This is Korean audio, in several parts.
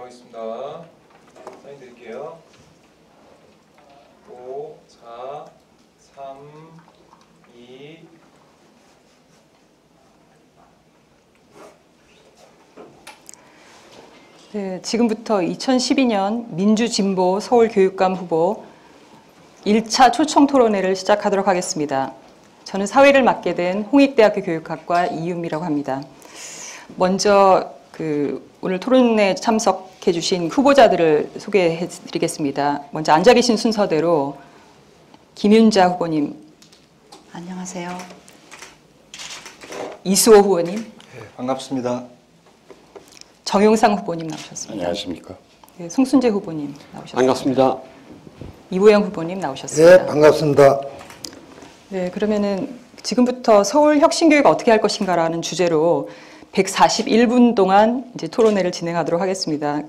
들어가겠습니다. 사인 드릴게요. 5, 4, 3, 2. 네, 지금부터 2012년 민주진보 서울교육감 후보 1차 초청 토론회를 시작하도록 하겠습니다. 저는 사회를 맡게 된 홍익대학교 교육학과 이윤미라고 합니다. 먼저 오늘 토론회에 참석해 주신 후보자들을 소개해 드리겠습니다. 먼저 앉아 계신 순서대로 김윤자 후보님. 안녕하세요. 이수호 후보님. 네, 반갑습니다. 정용상 후보님 나오셨습니다. 안녕하십니까. 네, 송순재 후보님 나오셨습니다. 반갑습니다. 이보영 후보님 나오셨습니다. 네, 반갑습니다. 네, 그러면은 지금부터 서울 혁신교육 어떻게 할 것인가라는 주제로 141분 동안 이제 토론회를 진행하도록 하겠습니다.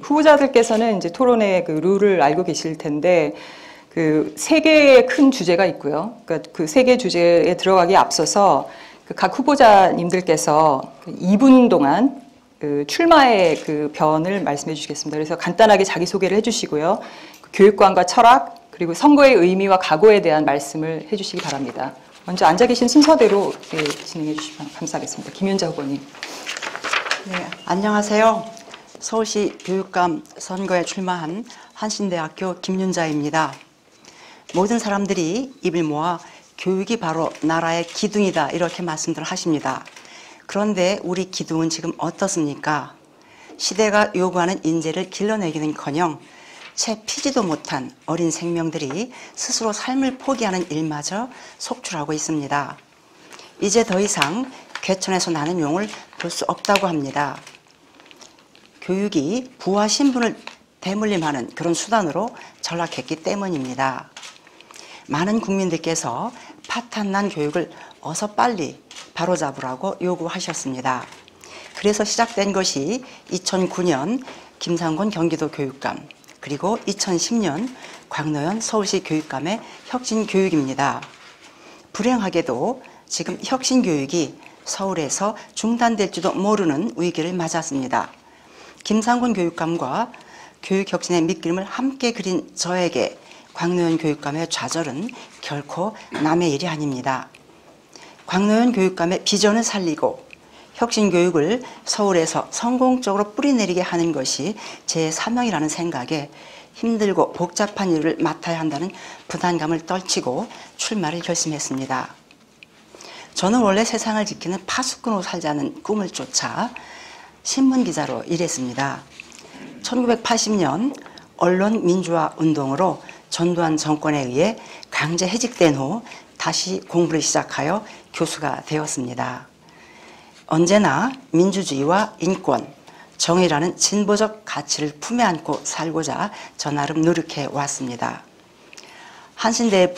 후보자들께서는 이제 토론회 룰을 알고 계실 텐데 세 개의 큰 주제가 있고요. 그러니까 그 세 개 주제에 들어가기에 앞서서 각 후보자님들께서 2분 동안 출마의 변을 말씀해 주시겠습니다. 그래서 간단하게 자기소개를 해주시고요. 교육관과 철학, 그리고 선거의 의미와 각오에 대한 말씀을 해주시기 바랍니다. 먼저 앉아 계신 순서대로 진행해 주시면 감사하겠습니다. 김윤자 후보님. 네, 안녕하세요. 서울시 교육감 선거에 출마한 한신대학교 김윤자입니다. 모든 사람들이 입을 모아 교육이 바로 나라의 기둥이다 이렇게 말씀들 하십니다. 그런데 우리 기둥은 지금 어떻습니까? 시대가 요구하는 인재를 길러내기는커녕 채 피지도 못한 어린 생명들이 스스로 삶을 포기하는 일마저 속출하고 있습니다. 이제 더 이상 괴천에서 나는 용을 볼 수 없다고 합니다. 교육이 부와 신분을 대물림하는 그런 수단으로 전락했기 때문입니다. 많은 국민들께서 파탄난 교육을 어서 빨리 바로잡으라고 요구하셨습니다. 그래서 시작된 것이 2009년 김상곤 경기도 교육감, 그리고 2010년 광노현 서울시 교육감의 혁신교육입니다. 불행하게도 지금 혁신교육이 서울에서 중단될지도 모르는 위기를 맞았습니다. 김상곤 교육감과 교육혁신의 밑그림을 함께 그린 저에게 광노현 교육감의 좌절은 결코 남의 일이 아닙니다. 광노현 교육감의 비전을 살리고 혁신교육을 서울에서 성공적으로 뿌리내리게 하는 것이 제 사명이라는 생각에 힘들고 복잡한 일을 맡아야 한다는 부담감을 떨치고 출마를 결심했습니다. 저는 원래 세상을 지키는 파수꾼으로 살자는 꿈을 쫓아 신문기자로 일했습니다. 1980년 언론 민주화 운동으로 전두환 정권에 의해 강제 해직된 후 다시 공부를 시작하여 교수가 되었습니다. 언제나 민주주의와 인권, 정의라는 진보적 가치를 품에 안고 살고자 저 나름 노력해 왔습니다. 한신대에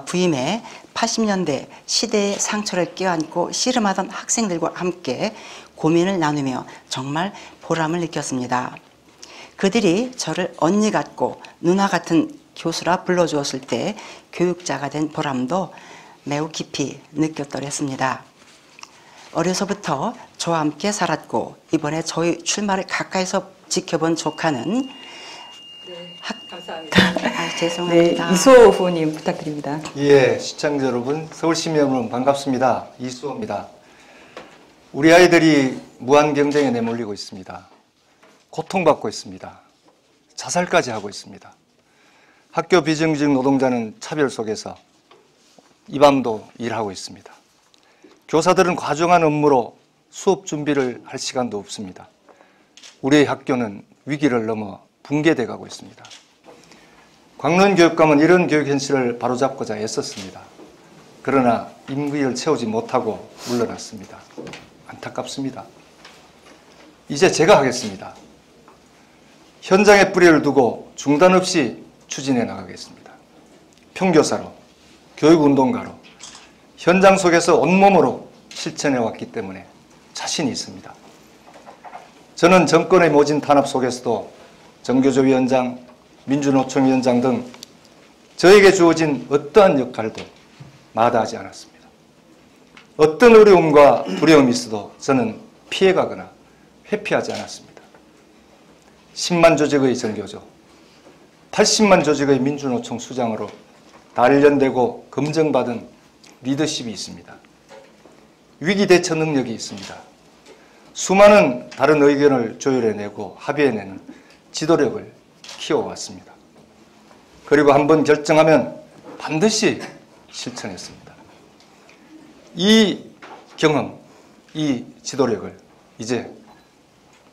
부임해 80년대 시대의 상처를 껴안고 씨름하던 학생들과 함께 고민을 나누며 정말 보람을 느꼈습니다. 그들이 저를 언니 같고 누나 같은 교수라 불러주었을 때 교육자가 된 보람도 매우 깊이 느꼈더랬습니다. 어려서부터 저와 함께 살았고 이번에 저희 출마를 가까이서 지켜본 조카는 감사합니다. 죄송합니다. 네, 이수호 후보님 부탁드립니다. 예, 시청자 여러분, 서울시민 여러분 반갑습니다. 이수호입니다. 우리 아이들이 무한 경쟁에 내몰리고 있습니다. 고통받고 있습니다. 자살까지 하고 있습니다. 학교 비정규직 노동자는 차별 속에서 이 밤도 일하고 있습니다. 교사들은 과중한 업무로 수업 준비를 할 시간도 없습니다. 우리의 학교는 위기를 넘어 붕괴돼 가고 있습니다. 광노현 교육감은 이런 교육 현실을 바로잡고자 애썼습니다. 그러나 임기를 채우지 못하고 물러났습니다. 안타깝습니다. 이제 제가 하겠습니다. 현장에 뿌리를 두고 중단 없이 추진해 나가겠습니다. 평교사로, 교육운동가로, 현장 속에서 온몸으로 실천해 왔기 때문에 자신이 있습니다. 저는 정권의 모진 탄압 속에서도 정교조위원장, 민주노총위원장 등 저에게 주어진 어떠한 역할도 마다하지 않았습니다. 어떤 어려움과 두려움이 있어도 저는 피해가거나 회피하지 않았습니다. 10만 조직의 전교조, 80만 조직의 민주노총 수장으로 단련되고 검증받은 리더십이 있습니다. 위기 대처 능력이 있습니다. 수많은 다른 의견을 조율해내고 합의해내는 지도력을 키워왔습니다. 그리고 한번 결정하면 반드시 실천했습니다. 이 경험, 이 지도력을 이제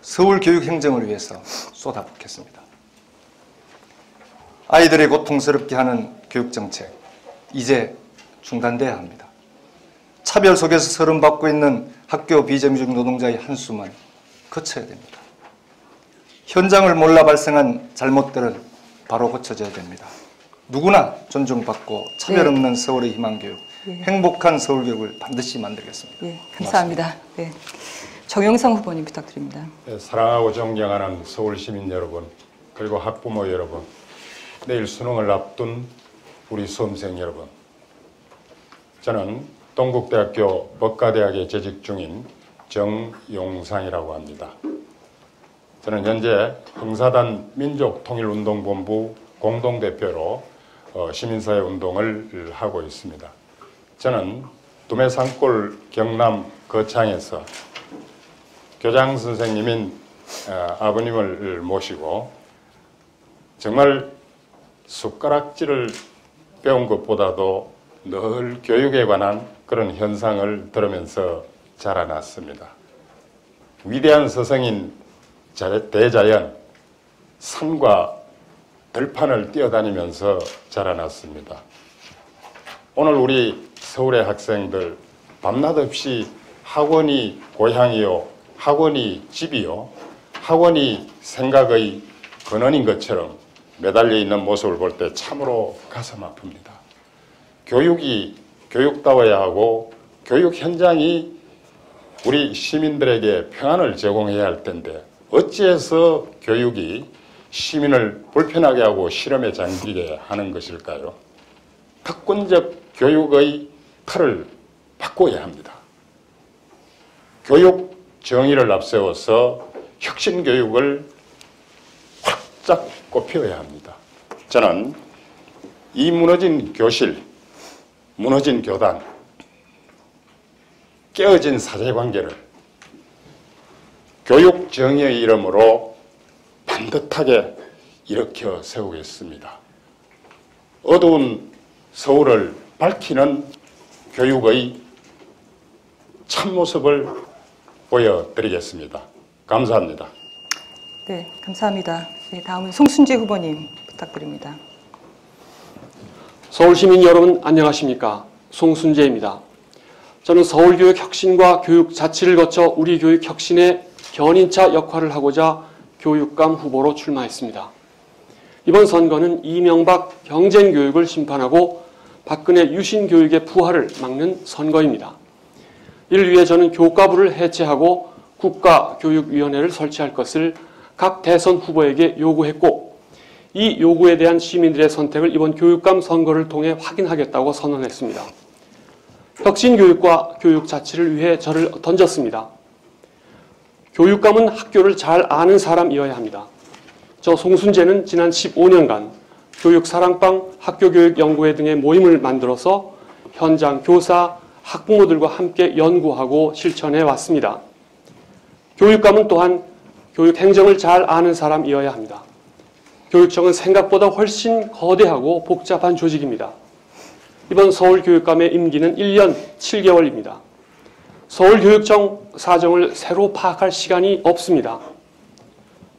서울 교육 행정을 위해서 쏟아붓겠습니다. 아이들의 고통스럽게 하는 교육정책, 이제 중단돼야 합니다. 차별 속에서 서름받고 있는 학교 비정규직 노동자의 한숨은 거쳐야 됩니다. 현장을 몰라 발생한 잘못들은 바로 고쳐져야 됩니다. 누구나 존중받고 차별 없는 서울의 희망교육, 행복한 서울교육을 반드시 만들겠습니다. 예, 감사합니다. 네. 정영상 후보님 부탁드립니다. 네, 사랑하고 존경하는 서울 시민 여러분, 그리고 학부모 여러분, 내일 수능을 앞둔 우리 수험생 여러분, 저는 동국대학교 법과대학에 재직 중인 정용상이라고 합니다. 저는 현재 흥사단 민족통일운동본부 공동대표로 시민사회 운동을 하고 있습니다. 저는 두메산골 경남 거창에서 교장 선생님인 아버님을 모시고 정말 숟가락질을 배운 것보다도 늘 교육에 관한 그런 현상을 들으면서 자라났습니다. 위대한 스승인 대자연, 산과 들판을 뛰어다니면서 자라났습니다. 오늘 우리 서울의 학생들 밤낮 없이 학원이 고향이요, 학원이 집이요, 학원이 생각의 근원인 것처럼 매달려 있는 모습을 볼 때 참으로 가슴 아픕니다. 교육이 교육다워야 하고 교육 현장이 우리 시민들에게 평안을 제공해야 할 텐데 어찌해서 교육이 시민을 불편하게 하고 실험에 잠기게 하는 것일까요? 특권적 교육의 틀을 바꿔야 합니다. 교육 정의를 앞세워서 혁신교육을 활짝 꽃피워야 합니다. 저는 이 무너진 교실, 무너진 교단, 깨어진 사제관계를 교육 정의의 이름으로 반듯하게 일으켜 세우겠습니다. 어두운 서울을 밝히는 교육의 참모습을 보여드리겠습니다. 감사합니다. 네, 감사합니다. 네, 다음은 송순재 후보님 부탁드립니다. 서울시민 여러분 안녕하십니까? 송순재입니다. 저는 서울교육 혁신과 교육 자치를 거쳐 우리 교육 혁신의 견인차 역할을 하고자 교육감 후보로 출마했습니다. 이번 선거는 이명박 경쟁교육을 심판하고 박근혜 유신교육의 부활을 막는 선거입니다. 이를 위해 저는 교과부를 해체하고 국가교육위원회를 설치할 것을 각 대선 후보에게 요구했고 이 요구에 대한 시민들의 선택을 이번 교육감 선거를 통해 확인하겠다고 선언했습니다. 혁신교육과 교육 자치를 위해 저를 던졌습니다. 교육감은 학교를 잘 아는 사람이어야 합니다. 저 송순재는 지난 15년간 교육사랑방, 학교교육연구회 등의 모임을 만들어서 현장 교사, 학부모들과 함께 연구하고 실천해 왔습니다. 교육감은 또한 교육행정을 잘 아는 사람이어야 합니다. 교육청은 생각보다 훨씬 거대하고 복잡한 조직입니다. 이번 서울교육감의 임기는 1년 7개월입니다. 서울교육청 사정을 새로 파악할 시간이 없습니다.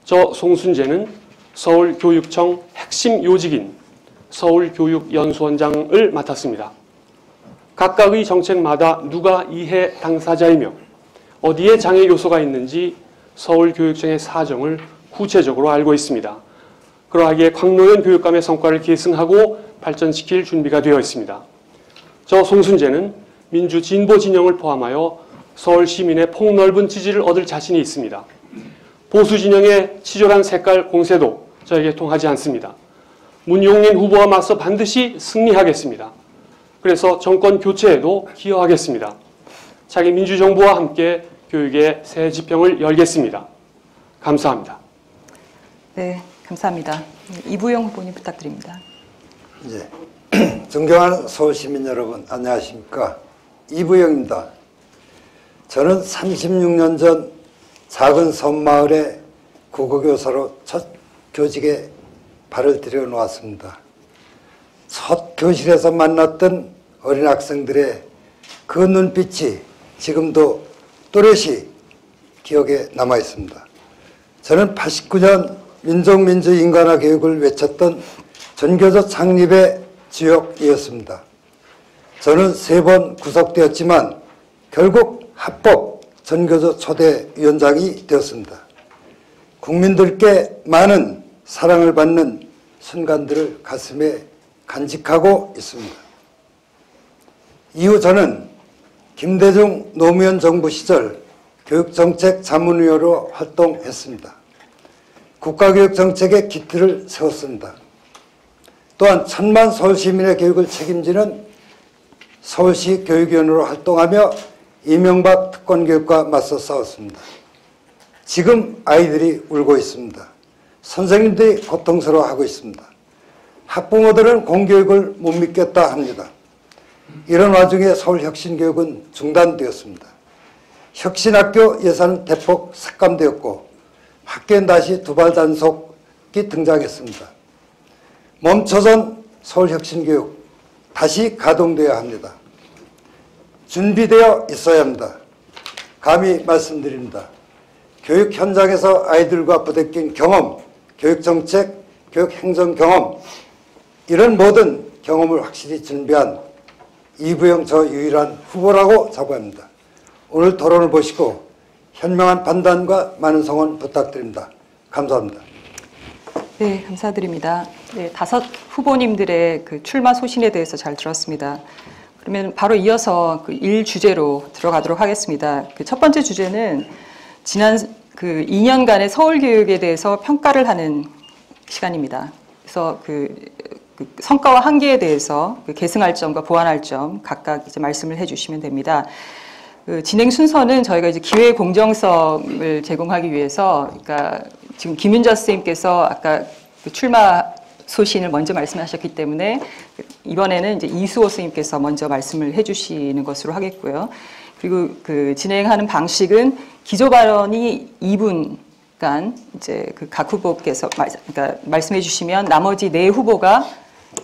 저 송순재는 서울교육청 핵심 요직인 서울교육연수원장을 맡았습니다. 각각의 정책마다 누가 이해 당사자이며 어디에 장애 요소가 있는지 서울교육청의 사정을 구체적으로 알고 있습니다. 그러하기에 곽노현 교육감의 성과를 계승하고 발전시킬 준비가 되어 있습니다. 저 송순재는 민주진보 진영을 포함하여 서울 시민의 폭넓은 지지를 얻을 자신이 있습니다. 보수 진영의 치졸한 색깔 공세도 저에게 통하지 않습니다. 문용린 후보와 맞서 반드시 승리하겠습니다. 그래서 정권 교체에도 기여하겠습니다. 차기 민주정부와 함께 교육의 새 지평을 열겠습니다. 감사합니다. 네, 감사합니다. 이부영 후보님 부탁드립니다. 예. 존경하는 서울시민 여러분, 안녕하십니까. 이부영입니다. 저는 36년 전 작은 섬마을의 국어교사로 첫 교직에 발을 들여놓았습니다. 첫 교실에서 만났던 어린 학생들의 그 눈빛이 지금도 또렷이 기억에 남아 있습니다. 저는 89년 민족, 인간화 교육을 외쳤던 전교조 창립의 주역이었습니다. 저는 3번 구속되었지만 결국 합법 전교조 초대 위원장이 되었습니다. 국민들께 많은 사랑을 받는 순간들을 가슴에 간직하고 있습니다. 이후 저는 김대중 노무현 정부 시절 교육정책 자문위원으로 활동했습니다. 국가교육정책의 기틀을 세웠습니다. 또한 1000만 서울시민의 교육을 책임지는 서울시 교육위원으로 활동하며 이명박 특권교육과 맞서 싸웠습니다. 지금 아이들이 울고 있습니다. 선생님들이 고통스러워하고 있습니다. 학부모들은 공교육을 못 믿겠다 합니다. 이런 와중에 서울혁신교육은 중단되었습니다. 혁신학교 예산은 대폭 삭감되었고 학교엔 다시 두발 단속이 등장했습니다. 멈춰선 서울혁신교육 다시 가동되어야 합니다. 준비되어 있어야 합니다. 감히 말씀드립니다. 교육 현장에서 아이들과 부대낀 경험, 교육정책, 교육행정 경험, 이런 모든 경험을 확실히 준비한 이부영 저 유일한 후보라고 자부합니다. 오늘 토론을 보시고 현명한 판단과 많은 성원 부탁드립니다. 감사합니다. 네, 감사드립니다. 네, 5 후보님들의 그 출마 소신에 대해서 잘 들었습니다. 그러면 바로 이어서 그 1주제로 들어가도록 하겠습니다. 그 첫 번째 주제는 지난 그 2년간의 서울 교육에 대해서 평가를 하는 시간입니다. 그래서 그 성과와 한계에 대해서 그 계승할 점과 보완할 점 각각 이제 말씀을 해주시면 됩니다. 그 진행 순서는 저희가 이제 기회 공정성을 제공하기 위해서, 그러니까 지금 김윤자 선생님께서 아까 그 출마 소신을 먼저 말씀하셨기 때문에 이번에는 이제 이수호 선생님께서 먼저 말씀을 해주시는 것으로 하겠고요. 그리고 그 진행하는 방식은 기조 발언이 2분간 이제 그 각 후보께서 그러니까 말씀해 주시면 나머지 4 후보가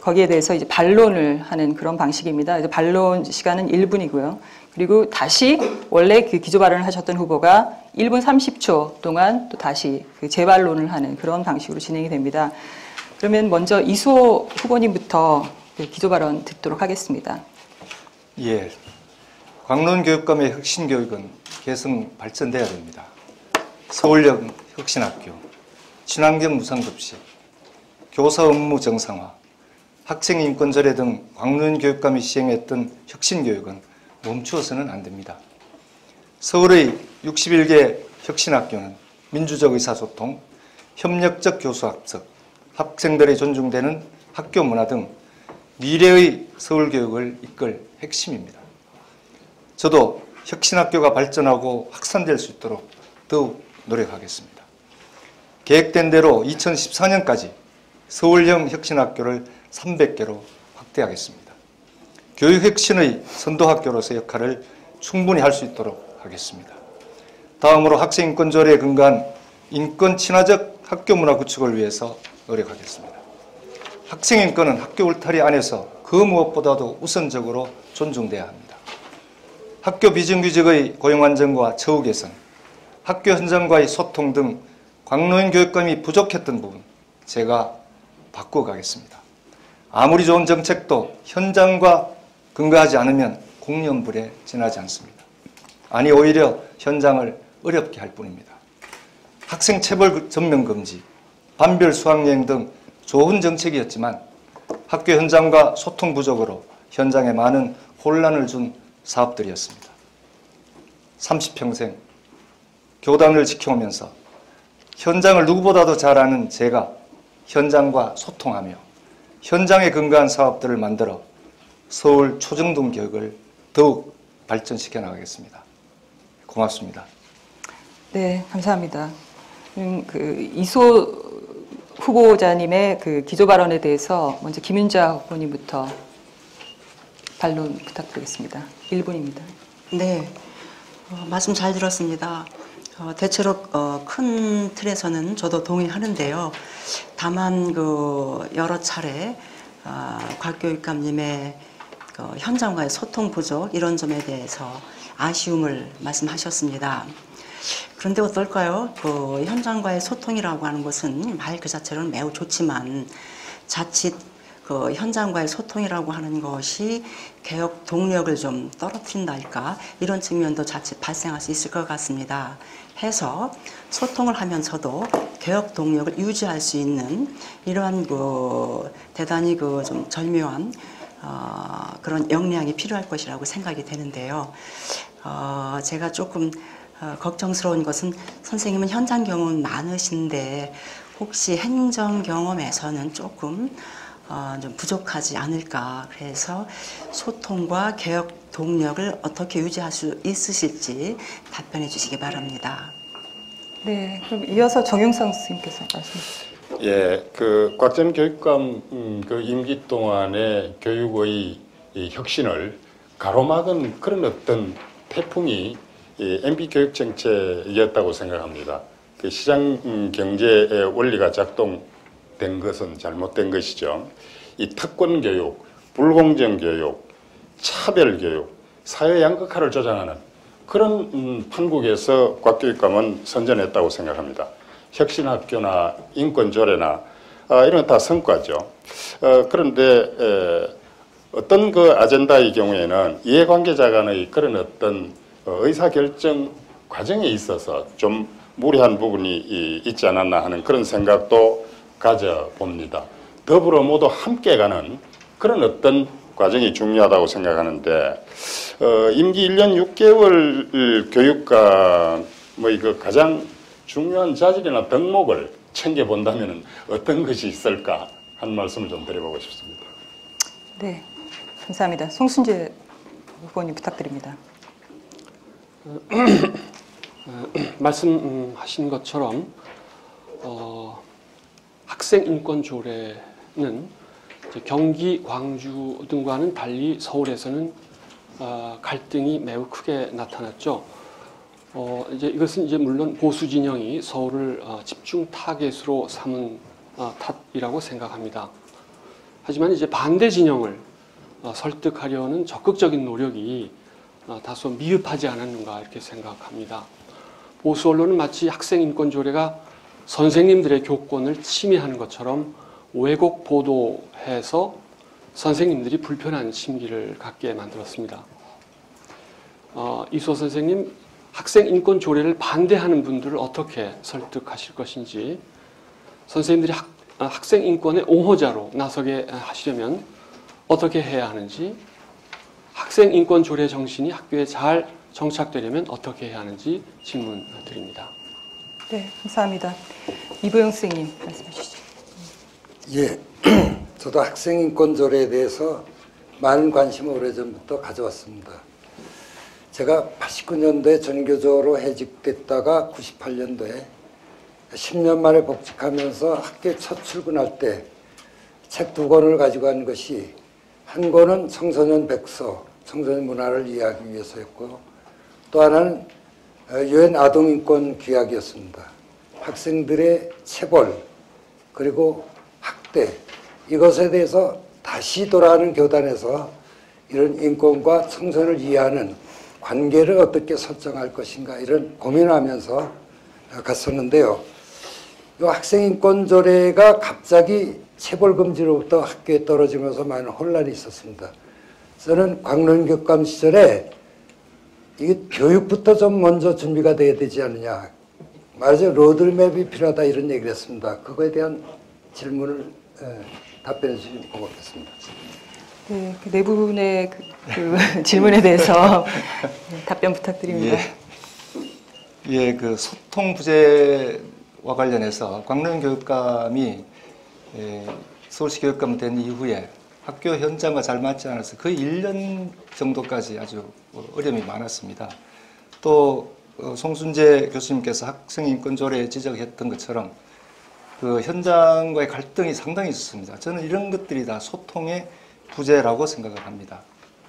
거기에 대해서 이제 반론을 하는 그런 방식입니다. 이제 반론 시간은 1분이고요. 그리고 다시 원래 그 기조 발언을 하셨던 후보가 1분 30초 동안 또 다시 그 재반론을 하는 그런 방식으로 진행이 됩니다. 그러면 먼저 이수호 후보님부터 그 기조 발언 듣도록 하겠습니다. 예, 광론 교육감의 혁신교육은 계승 발전돼야 됩니다. 서울역 혁신학교, 친환경 무상급식, 교사 업무 정상화, 학생 인권 절해 등 광론 교육감이 시행했던 혁신교육은 멈추어서는 안 됩니다. 서울의 61개 혁신학교는 민주적 의사소통, 협력적 교수 합석, 학생들의 존중되는 학교 문화 등 미래의 서울교육을 이끌 핵심입니다. 저도 혁신학교가 발전하고 확산될 수 있도록 더욱 노력하겠습니다. 계획된 대로 2014년까지 서울형 혁신학교를 300개로 확대하겠습니다. 교육혁신의 선도학교로서 역할을 충분히 할 수 있도록 하겠습니다. 다음으로 학생인권 조례에 근거한 인권 친화적 학교 문화 구축을 위해서 노력하겠습니다. 학생인권은 학교 울타리 안에서 그 무엇보다도 우선적으로 존중돼야 합니다. 학교 비정규직의 고용 안정과 처우 개선, 학교 현장과의 소통 등 광노인 교육감이 부족했던 부분 제가 바꿔가겠습니다. 아무리 좋은 정책도 현장과 근거하지 않으면 공연불에 지나지 않습니다. 아니 오히려 현장을 어렵게 할 뿐입니다. 학생 체벌 전면 금지, 반별 수학여행 등 좋은 정책이었지만 학교 현장과 소통 부족으로 현장에 많은 혼란을 준 사업들이었습니다. 30평생 교단을 지켜오면서 현장을 누구보다도 잘 아는 제가 현장과 소통하며 현장에 근거한 사업들을 만들어 서울 초중등 교육을 더욱 발전시켜 나가겠습니다. 고맙습니다. 네, 감사합니다. 그 이수호 후보자님의 그 기조 발언에 대해서 먼저 김윤자 후보님부터 반론 부탁드리겠습니다. 1분입니다. 네, 말씀 잘 들었습니다. 대체로 큰 틀에서는 저도 동의하는데요. 다만 여러 차례 곽교육감님의 현장과의 소통 부족 이런 점에 대해서 아쉬움을 말씀하셨습니다. 그런데 어떨까요? 현장과의 소통이라고 하는 것은 말 그 자체로는 매우 좋지만 자칫 현장과의 소통이라고 하는 것이 개혁 동력을 좀 떨어뜨린다 할까 이런 측면도 자칫 발생할 수 있을 것 같습니다. 해서 소통을 하면서도 개혁 동력을 유지할 수 있는 이러한 대단히 좀 절묘한 그런 역량이 필요할 것이라고 생각이 되는데요. 제가 조금 걱정스러운 것은 선생님은 현장 경험은 많으신데 혹시 행정 경험에서는 조금 좀 부족하지 않을까. 그래서 소통과 개혁 동력을 어떻게 유지할 수 있으실지 답변해 주시기 바랍니다. 네, 그럼 이어서 정영상 스님께서 말씀해 주시죠. 예, 곽 전 교육감 임기 동안의 교육의 이 혁신을 가로막은 그런 어떤 태풍이 MB 교육 정책이었다고 생각합니다. 시장 경제의 원리가 작동된 것은 잘못된 것이죠. 이 특권 교육, 불공정 교육, 차별 교육, 사회 양극화를 조장하는 그런 판국에서 곽 교육감은 선전했다고 생각합니다. 혁신학교나 인권조례나 이런 다 성과죠. 그런데 어떤 아젠다의 경우에는 이해관계자 간의 그런 어떤 의사결정 과정에 있어서 좀 무리한 부분이 있지 않았나 하는 그런 생각도 가져봅니다. 더불어 모두 함께 가는 그런 어떤 과정이 중요하다고 생각하는데 임기 1년 6개월 교육감의 가장 중요한 자질이나 덕목을 챙겨본다면 어떤 것이 있을까 한 말씀을 좀 드려보고 싶습니다. 네, 감사합니다. 송순재 후보님 부탁드립니다. 말씀하신 것처럼 학생인권조례는 경기, 광주 등과는 달리 서울에서는 갈등이 매우 크게 나타났죠. 이것은 물론 보수 진영이 서울을 집중 타겟으로 삼은 탓이라고 생각합니다. 하지만 반대 진영을 설득하려는 적극적인 노력이 다소 미흡하지 않았는가 이렇게 생각합니다. 보수 언론은 마치 학생인권조례가 선생님들의 교권을 침해하는 것처럼 왜곡 보도해서 선생님들이 불편한 심기를 갖게 만들었습니다. 이수호 선생님, 학생인권조례를 반대하는 분들을 어떻게 설득하실 것인지, 선생님들이 학생인권의 옹호자로 나서게 하시려면 어떻게 해야 하는지, 학생인권조례 정신이 학교에 잘 정착되려면 어떻게 해야 하는지 질문 드립니다. 네, 감사합니다. 이보영 선생님 말씀해 주시죠. 예, 저도 학생인권조례에 대해서 많은 관심을 오래전부터 가져왔습니다. 제가 89년도에 전교조로 해직됐다가 98년도에 10년 만에 복직하면서 학교에 첫 출근할 때 책 2권을 가지고 간 것이 한 권은 청소년 백서, 청소년 문화를 이해하기 위해서였고 또 하나는 유엔 아동인권 규약이었습니다. 학생들의 체벌 그리고 학대 이것에 대해서 다시 돌아가는 교단에서 이런 인권과 청소년을 이해하는 관계를 어떻게 설정할 것인가 이런 고민을 하면서 갔었는데요. 이 학생인권조례가 갑자기 체벌금지로부터 학교에 떨어지면서 많은 혼란이 있었습니다. 저는 광론교육감 시절에 이게 교육부터 좀 먼저 준비가 돼야 되지 않느냐. 말하자면 로드맵이 필요하다 이런 얘기를 했습니다. 그거에 대한 질문을 답변해 주시면 고맙겠습니다. 네, 네 분의 질문에 대해서 답변 부탁드립니다. 예, 소통 부재와 관련해서 광론 교육감이 서울시 교육감 된 이후에 학교 현장과 잘 맞지 않아서 거의 1년 정도까지 아주 어려움이 많았습니다. 또 송순재 교수님께서 학생인권조례에 지적했던 것처럼 그 현장과의 갈등이 상당히 있었습니다. 저는 이런 것들이 다 소통의 부재라고 생각을 합니다.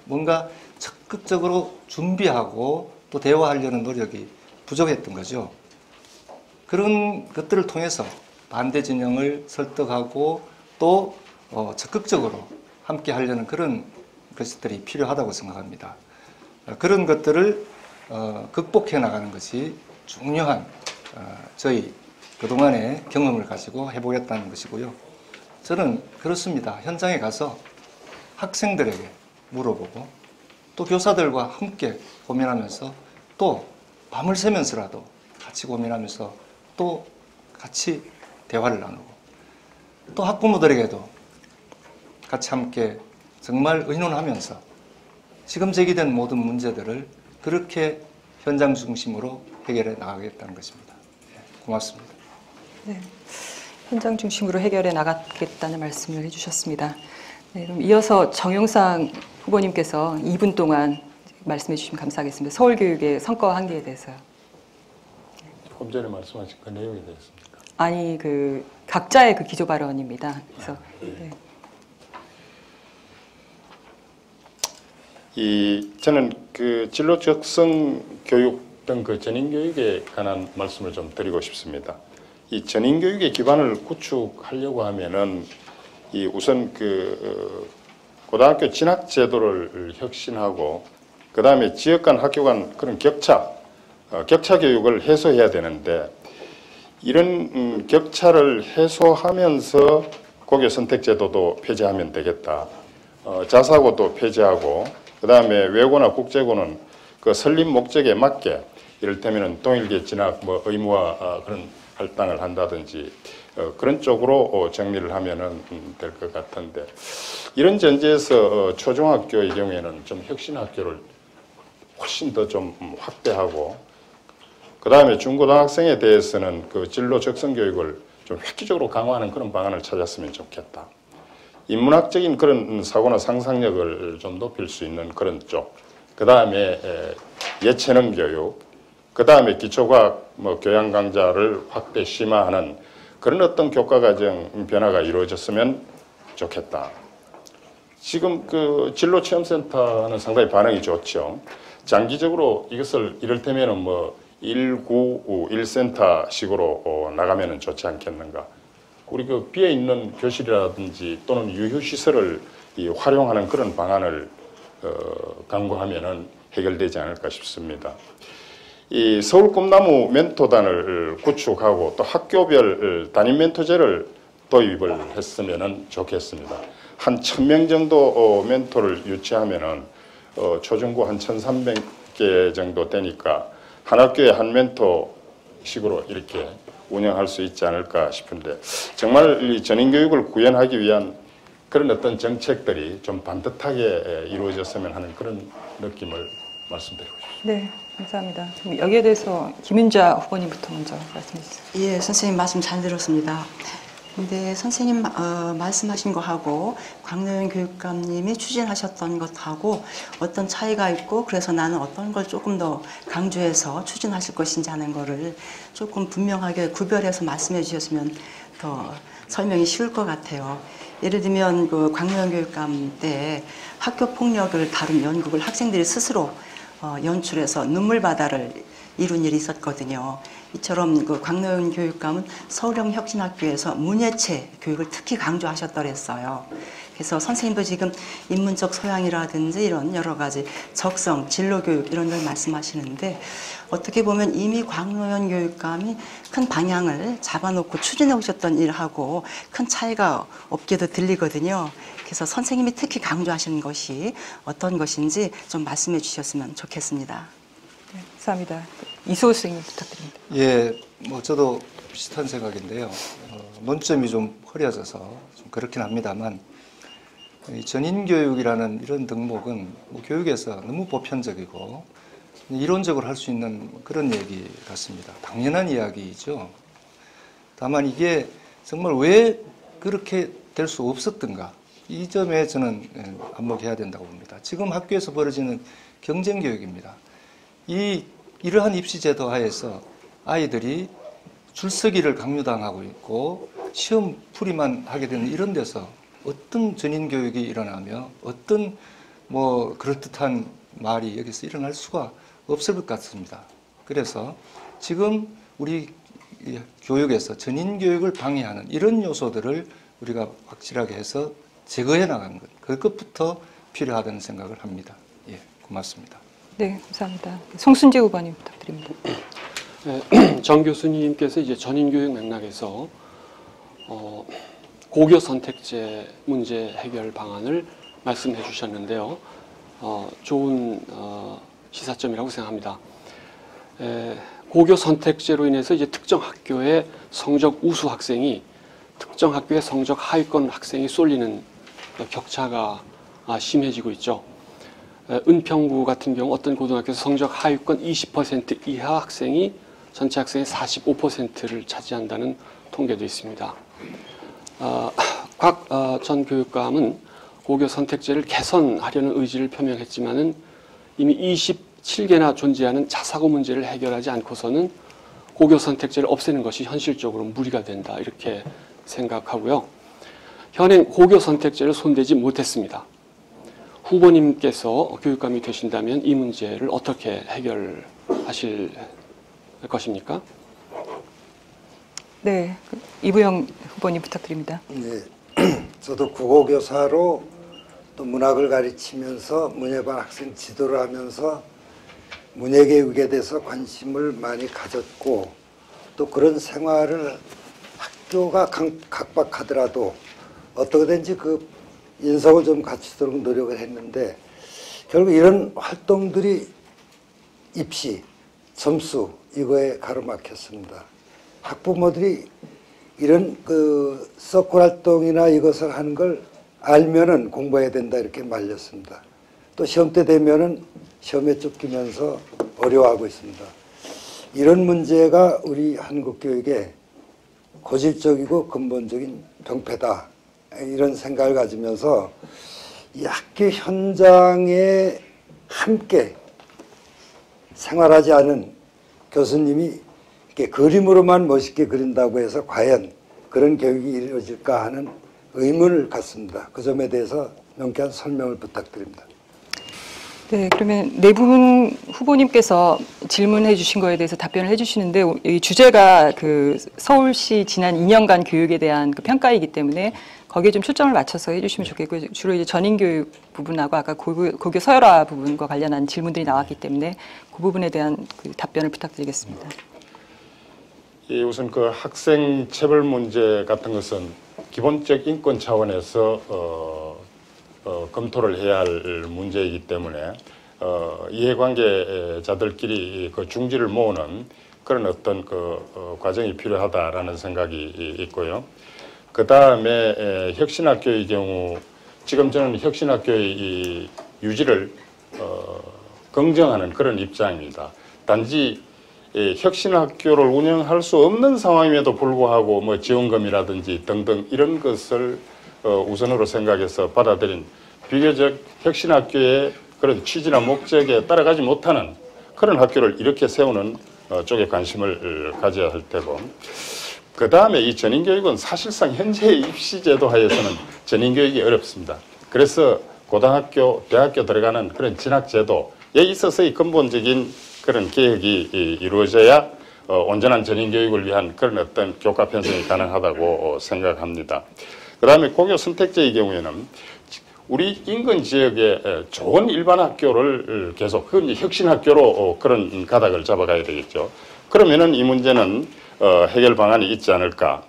뭔가 적극적으로 준비하고 또 대화하려는 노력이 부족했던 거죠. 그런 것들을 통해서 반대 진영을 설득하고 또 적극적으로 함께 하려는 그런 것들이 필요하다고 생각합니다. 그런 것들을 극복해 나가는 것이 중요한 저희 그동안의 경험을 가지고 해보겠다는 것이고요. 저는 그렇습니다. 현장에 가서 학생들에게 물어보고 또 교사들과 함께 고민하면서 또 밤을 새면서라도 같이 고민하면서 또 같이 대화를 나누고 또 학부모들에게도 같이 함께 정말 의논하면서 지금 제기된 모든 문제들을 그렇게 현장 중심으로 해결해 나가겠다는 것입니다. 고맙습니다. 네, 현장 중심으로 해결해 나가겠다는 말씀을 해주셨습니다. 네, 그럼 이어서 정영상 후보님께서 2분 동안 말씀해 주시면 감사하겠습니다. 서울교육의 성과와 한계에 대해서요. 조금 전에 말씀하신 그 내용에 대해서입니까? 아니, 그 각자의 그 기조 발언입니다. 그래서 저는 그 진로 적성 교육 등 그 전인 교육에 관한 말씀을 좀 드리고 싶습니다. 이 전인 교육의 기반을 구축하려고 하면은 우선 고등학교 진학 제도를 혁신하고 그 다음에 지역 간 학교 간 그런 격차 교육을 해소해야 되는데 이런 격차를 해소하면서 고교 선택 제도도 폐지하면 되겠다. 자사고도 폐지하고 그 다음에 외고나 국제고는 그 설립 목적에 맞게 이를테면 동일계 진학 의무화 그런 할당을 한다든지 그런 쪽으로 정리를 하면은 될 것 같은데 이런 전제에서 초중학교의 경우에는 좀 혁신학교를 훨씬 더 좀 확대하고 그 다음에 중고등학생에 대해서는 그 진로 적성 교육을 좀 획기적으로 강화하는 그런 방안을 찾았으면 좋겠다. 인문학적인 그런 사고나 상상력을 좀 높일 수 있는 그런 쪽. 그 다음에 예체능 교육. 그 다음에 기초과학 교양 강좌를 확대 심화하는 그런 어떤 교과과정 변화가 이루어졌으면 좋겠다. 지금 그 진로체험센터는 상당히 반응이 좋죠. 장기적으로 이것을 이를테면 191센터 식으로 나가면 좋지 않겠는가. 우리 그 비어 있는 교실이라든지 또는 유휴 시설을 활용하는 그런 방안을 강구하면은 해결되지 않을까 싶습니다. 이 서울 꿈나무 멘토단을 구축하고 또 학교별 담임 멘토제를 도입을 했으면은 좋겠습니다. 한 1000명 정도 멘토를 유치하면은 초중고 한 1300개 정도 되니까 한 학교에 한 멘토식으로 이렇게 운영할 수 있지 않을까 싶은데 정말 이 전인교육을 구현하기 위한 그런 어떤 정책들이 좀 반듯하게 이루어졌으면 하는 그런 느낌을 말씀드리고 싶습니다. 네, 감사합니다. 그럼 여기에 대해서 김윤자 후보님부터 먼저 말씀해 주세요. 예, 선생님 말씀 잘 들었습니다. 근데 선생님 말씀하신 거하고 광노현 교육감님이 추진하셨던 것하고 어떤 차이가 있고 그래서 나는 어떤 걸 조금 더 강조해서 추진하실 것인지 하는 거를 조금 분명하게 구별해서 말씀해 주셨으면 더 설명이 쉬울 것 같아요. 예를 들면 그 광노현 교육감 때 학교 폭력을 다룬 연극을 학생들이 스스로 연출해서 눈물바다를 이룬 일이 있었거든요. 이처럼 그 광노현 교육감은 서울형 혁신학교에서 문예체 교육을 특히 강조하셨더랬어요. 그래서 선생님도 지금 인문적 소양이라든지 이런 여러 가지 적성, 진로교육 이런 걸 말씀하시는데 어떻게 보면 이미 광노현 교육감이 큰 방향을 잡아놓고 추진해 오셨던 일하고 큰 차이가 없게도 들리거든요. 그래서 선생님이 특히 강조하시는 것이 어떤 것인지 좀 말씀해 주셨으면 좋겠습니다. 네, 감사합니다. 이수호 선생님 부탁드립니다. 예, 저도 비슷한 생각인데요. 논점이 좀 흐려져서 좀 그렇긴 합니다만 이 전인교육이라는 이런 덕목은 교육에서 너무 보편적이고 이론적으로 할 수 있는 그런 얘기 같습니다. 당연한 이야기이죠. 다만 이게 정말 왜 그렇게 될 수 없었던가 이 점에 저는 안목해야 된다고 봅니다. 지금 학교에서 벌어지는 경쟁교육입니다. 이러한 입시제도 하에서 아이들이 줄서기를 강요당하고 있고 시험 풀이만 하게 되는 이런 데서 어떤 전인 교육이 일어나며 어떤 뭐 그럴듯한 말이 여기서 일어날 수가 없을 것 같습니다. 그래서 지금 우리 교육에서 전인 교육을 방해하는 이런 요소들을 우리가 확실하게 해서 제거해 나가는 것, 그것부터 필요하다는 생각을 합니다. 예, 고맙습니다. 네, 감사합니다. 송순재 후보님 부탁드립니다. 정 교수님께서 이제 전인교육 맥락에서 고교 선택제 문제 해결 방안을 말씀해 주셨는데요. 좋은 시사점이라고 생각합니다. 고교 선택제로 인해서 이제 특정 학교의 성적 우수 학생이 특정 학교의 성적 하위권 학생이 쏠리는 격차가 심해지고 있죠. 은평구 같은 경우 어떤 고등학교에서 성적 하위권 20% 이하 학생이 전체 학생의 45%를 차지한다는 통계도 있습니다. 곽 전 교육감은 고교 선택제를 개선하려는 의지를 표명했지만은 이미 27개나 존재하는 자사고 문제를 해결하지 않고서는 고교 선택제를 없애는 것이 현실적으로 무리가 된다 이렇게 생각하고요. 현행 고교 선택제를 손대지 못했습니다. 후보님께서 교육감이 되신다면 이 문제를 어떻게 해결하실 것입니까? 네, 이부영 후보님 부탁드립니다. 네, 저도 국어교사로 또 문학을 가르치면서 문예반 학생 지도를 하면서 문예교육에 대해서 관심을 많이 가졌고 또 그런 생활을 학교가 각박하더라도 어떻게든지 그 인성을 좀 갖추도록 노력을 했는데 결국 이런 활동들이 입시, 점수 이거에 가로막혔습니다. 학부모들이 이런 그 서클 활동이나 이것을 하는 걸 알면은 공부해야 된다 이렇게 말렸습니다. 또 시험 때 되면은 시험에 쫓기면서 어려워하고 있습니다. 이런 문제가 우리 한국 교육의 고질적이고 근본적인 병폐다 이런 생각을 가지면서 이 학교 현장에 함께 생활하지 않은 교수님이 이렇게 그림으로만 멋있게 그린다고 해서 과연 그런 교육이 이루어질까 하는 의문을 갖습니다. 그 점에 대해서 명쾌한 설명을 부탁드립니다. 네, 그러면 네 분 후보님께서 질문해 주신 거에 대해서 답변을 해 주시는데 이 주제가 그 서울시 지난 2년간 교육에 대한 그 평가이기 때문에 거기에 좀 초점을 맞춰서 해 주시면 좋겠고요. 주로 이제 전인교육 부분하고 아까 고교 서열화 부분과 관련한 질문들이 나왔기 때문에 그 부분에 대한 그 답변을 부탁드리겠습니다. 예, 우선 그 학생 체벌 문제 같은 것은 기본적 인권 차원에서 검토를 해야 할 문제이기 때문에 이해관계자들끼리 그 중지를 모으는 그런 어떤 그 과정이 필요하다라는 생각이 있고요. 그 다음에 혁신학교의 경우 지금 저는 혁신학교의 이 유지를 긍정하는 그런 입장입니다. 단지 혁신학교를 운영할 수 없는 상황임에도 불구하고 뭐 지원금이라든지 등등 이런 것을 우선으로 생각해서 받아들인 비교적 혁신학교의 그런 취지나 목적에 따라가지 못하는 그런 학교를 이렇게 세우는 쪽에 관심을 가져야 할 테고, 그 다음에 이 전인교육은 사실상 현재 입시제도 하에서는 전인교육이 어렵습니다. 그래서 고등학교, 대학교 들어가는 그런 진학제도에 있어서의 근본적인 그런 개혁이 이루어져야 온전한 전인교육을 위한 그런 어떤 교과 편성이 가능하다고 생각합니다. 그 다음에 고교 선택제의 경우에는 우리 인근 지역에 좋은 일반 학교를 계속, 그건 이제 혁신학교로 그런 가닥을 잡아가야 되겠죠. 그러면은 이 문제는 해결 방안이 있지 않을까.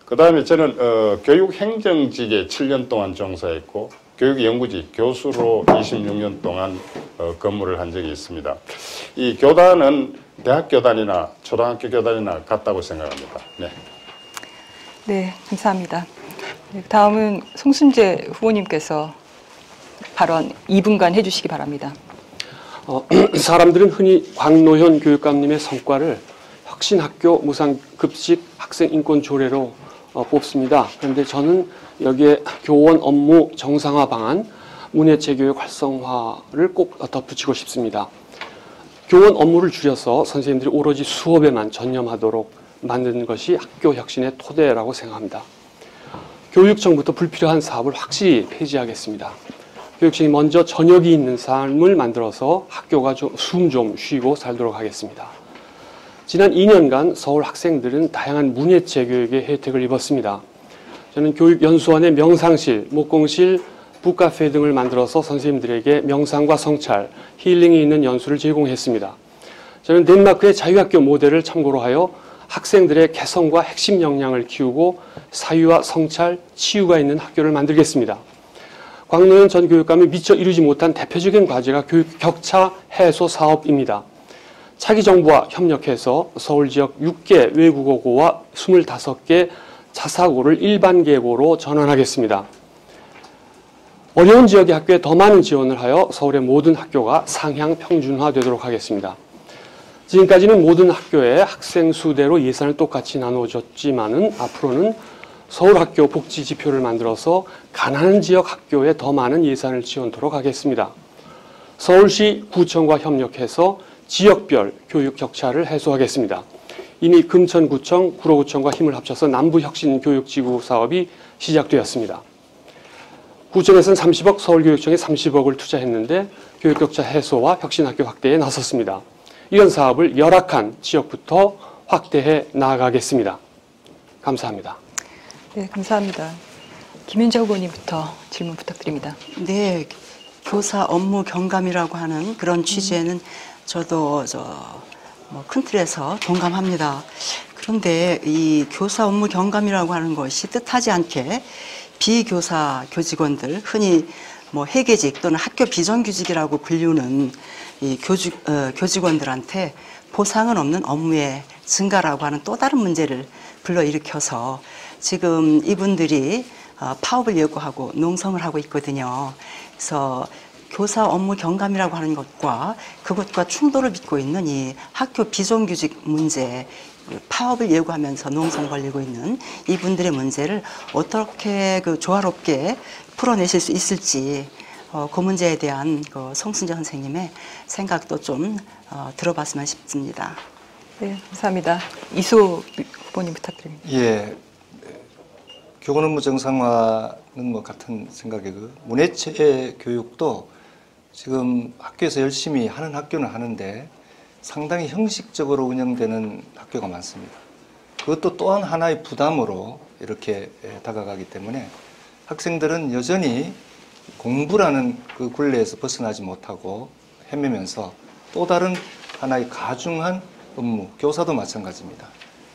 그 다음에 저는 교육행정직에 7년 동안 종사했고 교육연구직 교수로 26년 동안 근무를 한 적이 있습니다. 이 교단은 대학 교단이나 초등학교 교단이나 같다고 생각합니다. 네. 네, 감사합니다. 네, 다음은 송순재 후보님께서 발언 2분간 해주시기 바랍니다. 사람들은 흔히 광노현 교육감님의 성과를 혁신학교 무상급식 학생인권 조례로 뽑습니다. 그런데 저는 여기에 교원 업무 정상화 방안, 문예체교육 활성화를 꼭 덧붙이고 싶습니다. 교원 업무를 줄여서 선생님들이 오로지 수업에만 전념하도록 만드는 것이 학교 혁신의 토대라고 생각합니다. 교육청부터 불필요한 사업을 확실히 폐지하겠습니다. 교육청이 먼저 저녁이 있는 삶을 만들어서 학교가 숨 좀 쉬고 살도록 하겠습니다. 지난 2년간 서울 학생들은 다양한 문예체 교육의 혜택을 입었습니다. 저는 교육연수원의 명상실, 목공실, 북카페 등을 만들어서 선생님들에게 명상과 성찰, 힐링이 있는 연수를 제공했습니다. 저는 덴마크의 자유학교 모델을 참고로 하여 학생들의 개성과 핵심 역량을 키우고 사유와 성찰, 치유가 있는 학교를 만들겠습니다. 광노현 전 교육감이 미처 이루지 못한 대표적인 과제가 교육 격차 해소 사업입니다. 차기 정부와 협력해서 서울 지역 6개 외국어고와 25개 자사고를 일반 계고로 전환하겠습니다. 어려운 지역의 학교에 더 많은 지원을 하여 서울의 모든 학교가 상향 평준화되도록 하겠습니다. 지금까지는 모든 학교에 학생 수대로 예산을 똑같이 나누어졌지만은 앞으로는 서울 학교 복지 지표를 만들어서 가난한 지역 학교에 더 많은 예산을 지원토록 하겠습니다. 서울시 구청과 협력해서 지역별 교육 격차를 해소하겠습니다. 이미 금천구청, 구로구청과 힘을 합쳐서 남부혁신교육지구 사업이 시작되었습니다. 구청에서는 30억, 서울교육청에 30억을 투자했는데 교육 격차 해소와 혁신학교 확대에 나섰습니다. 이런 사업을 열악한 지역부터 확대해 나아가겠습니다. 감사합니다. 네, 감사합니다. 김윤자 후보님부터 질문 부탁드립니다. 네, 교사 업무 경감이라고 하는 그런 취지에는 저도 큰 틀에서 동감합니다. 그런데 이 교사 업무 경감이라고 하는 것이 뜻하지 않게 비교사 교직원들, 흔히 회계직 또는 학교 비정규직이라고 불리우는 이 교직원들한테 보상은 없는 업무의 증가라고 하는 또 다른 문제를 불러일으켜서 지금 이분들이 파업을 예고하고 농성을 하고 있거든요. 그래서 교사 업무 경감이라고 하는 것과 그것과 충돌을 빚고 있는 이 학교 비정규직 문제, 파업을 예고하면서 농성 벌리고 있는 이분들의 문제를 어떻게 조화롭게 풀어내실 수 있을지 그 문제에 대한 성순재 선생님의 생각도 좀 들어봤으면 싶습니다. 네, 감사합니다. 이수 후보님 부탁드립니다. 예, 교권 업무 정상화는 같은 생각이고 문예체 교육도 지금 학교에서 열심히 하는 학교는 하는데 상당히 형식적으로 운영되는 학교가 많습니다. 그것도 또한 하나의 부담으로 이렇게 다가가기 때문에 학생들은 여전히 공부라는 그 굴레에서 벗어나지 못하고 헤매면서 또 다른 하나의 가중한 업무, 교사도 마찬가지입니다.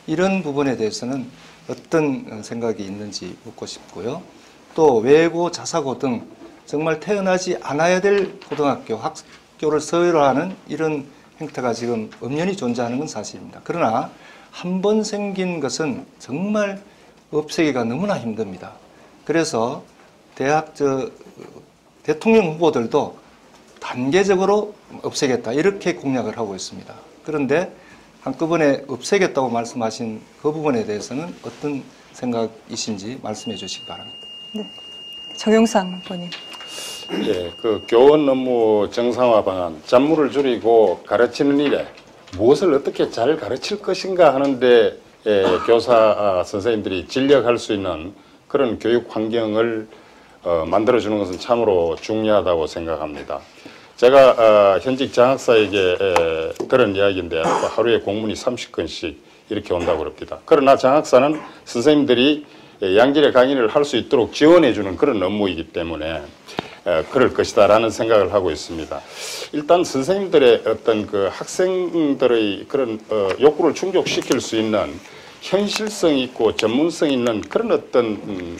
이런 부분에 대해서는 어떤 생각이 있는지 묻고 싶고요. 또 외고, 자사고 등 정말 태어나지 않아야 될 고등학교, 학교를 서열화하는 이런 행태가 지금 엄연히 존재하는 건 사실입니다. 그러나 한 번 생긴 것은 정말 없애기가 너무나 힘듭니다. 그래서 대통령 후보들도 단계적으로 없애겠다 이렇게 공약을 하고 있습니다. 그런데 한꺼번에 없애겠다고 말씀하신 그 부분에 대해서는 어떤 생각이신지 말씀해 주시기 바랍니다. 네, 정영상 후보님. 예, 그 교원 업무 정상화 방안, 잡무를 줄이고 가르치는 일에 무엇을 어떻게 잘 가르칠 것인가 하는데 교사 선생님들이 진력할 수 있는 그런 교육 환경을 만들어주는 것은 참으로 중요하다고 생각합니다. 제가 현직 장학사에게 들은 이야기인데 하루에 공문이 30건씩 이렇게 온다고 그럽니다. 그러나 장학사는 선생님들이 양질의 강의를 할 수 있도록 지원해주는 그런 업무이기 때문에 그럴 것이다라는 생각을 하고 있습니다. 일단 선생님들의 어떤 그 학생들의 그런 욕구를 충족시킬 수 있는 현실성 있고 전문성 있는 그런 어떤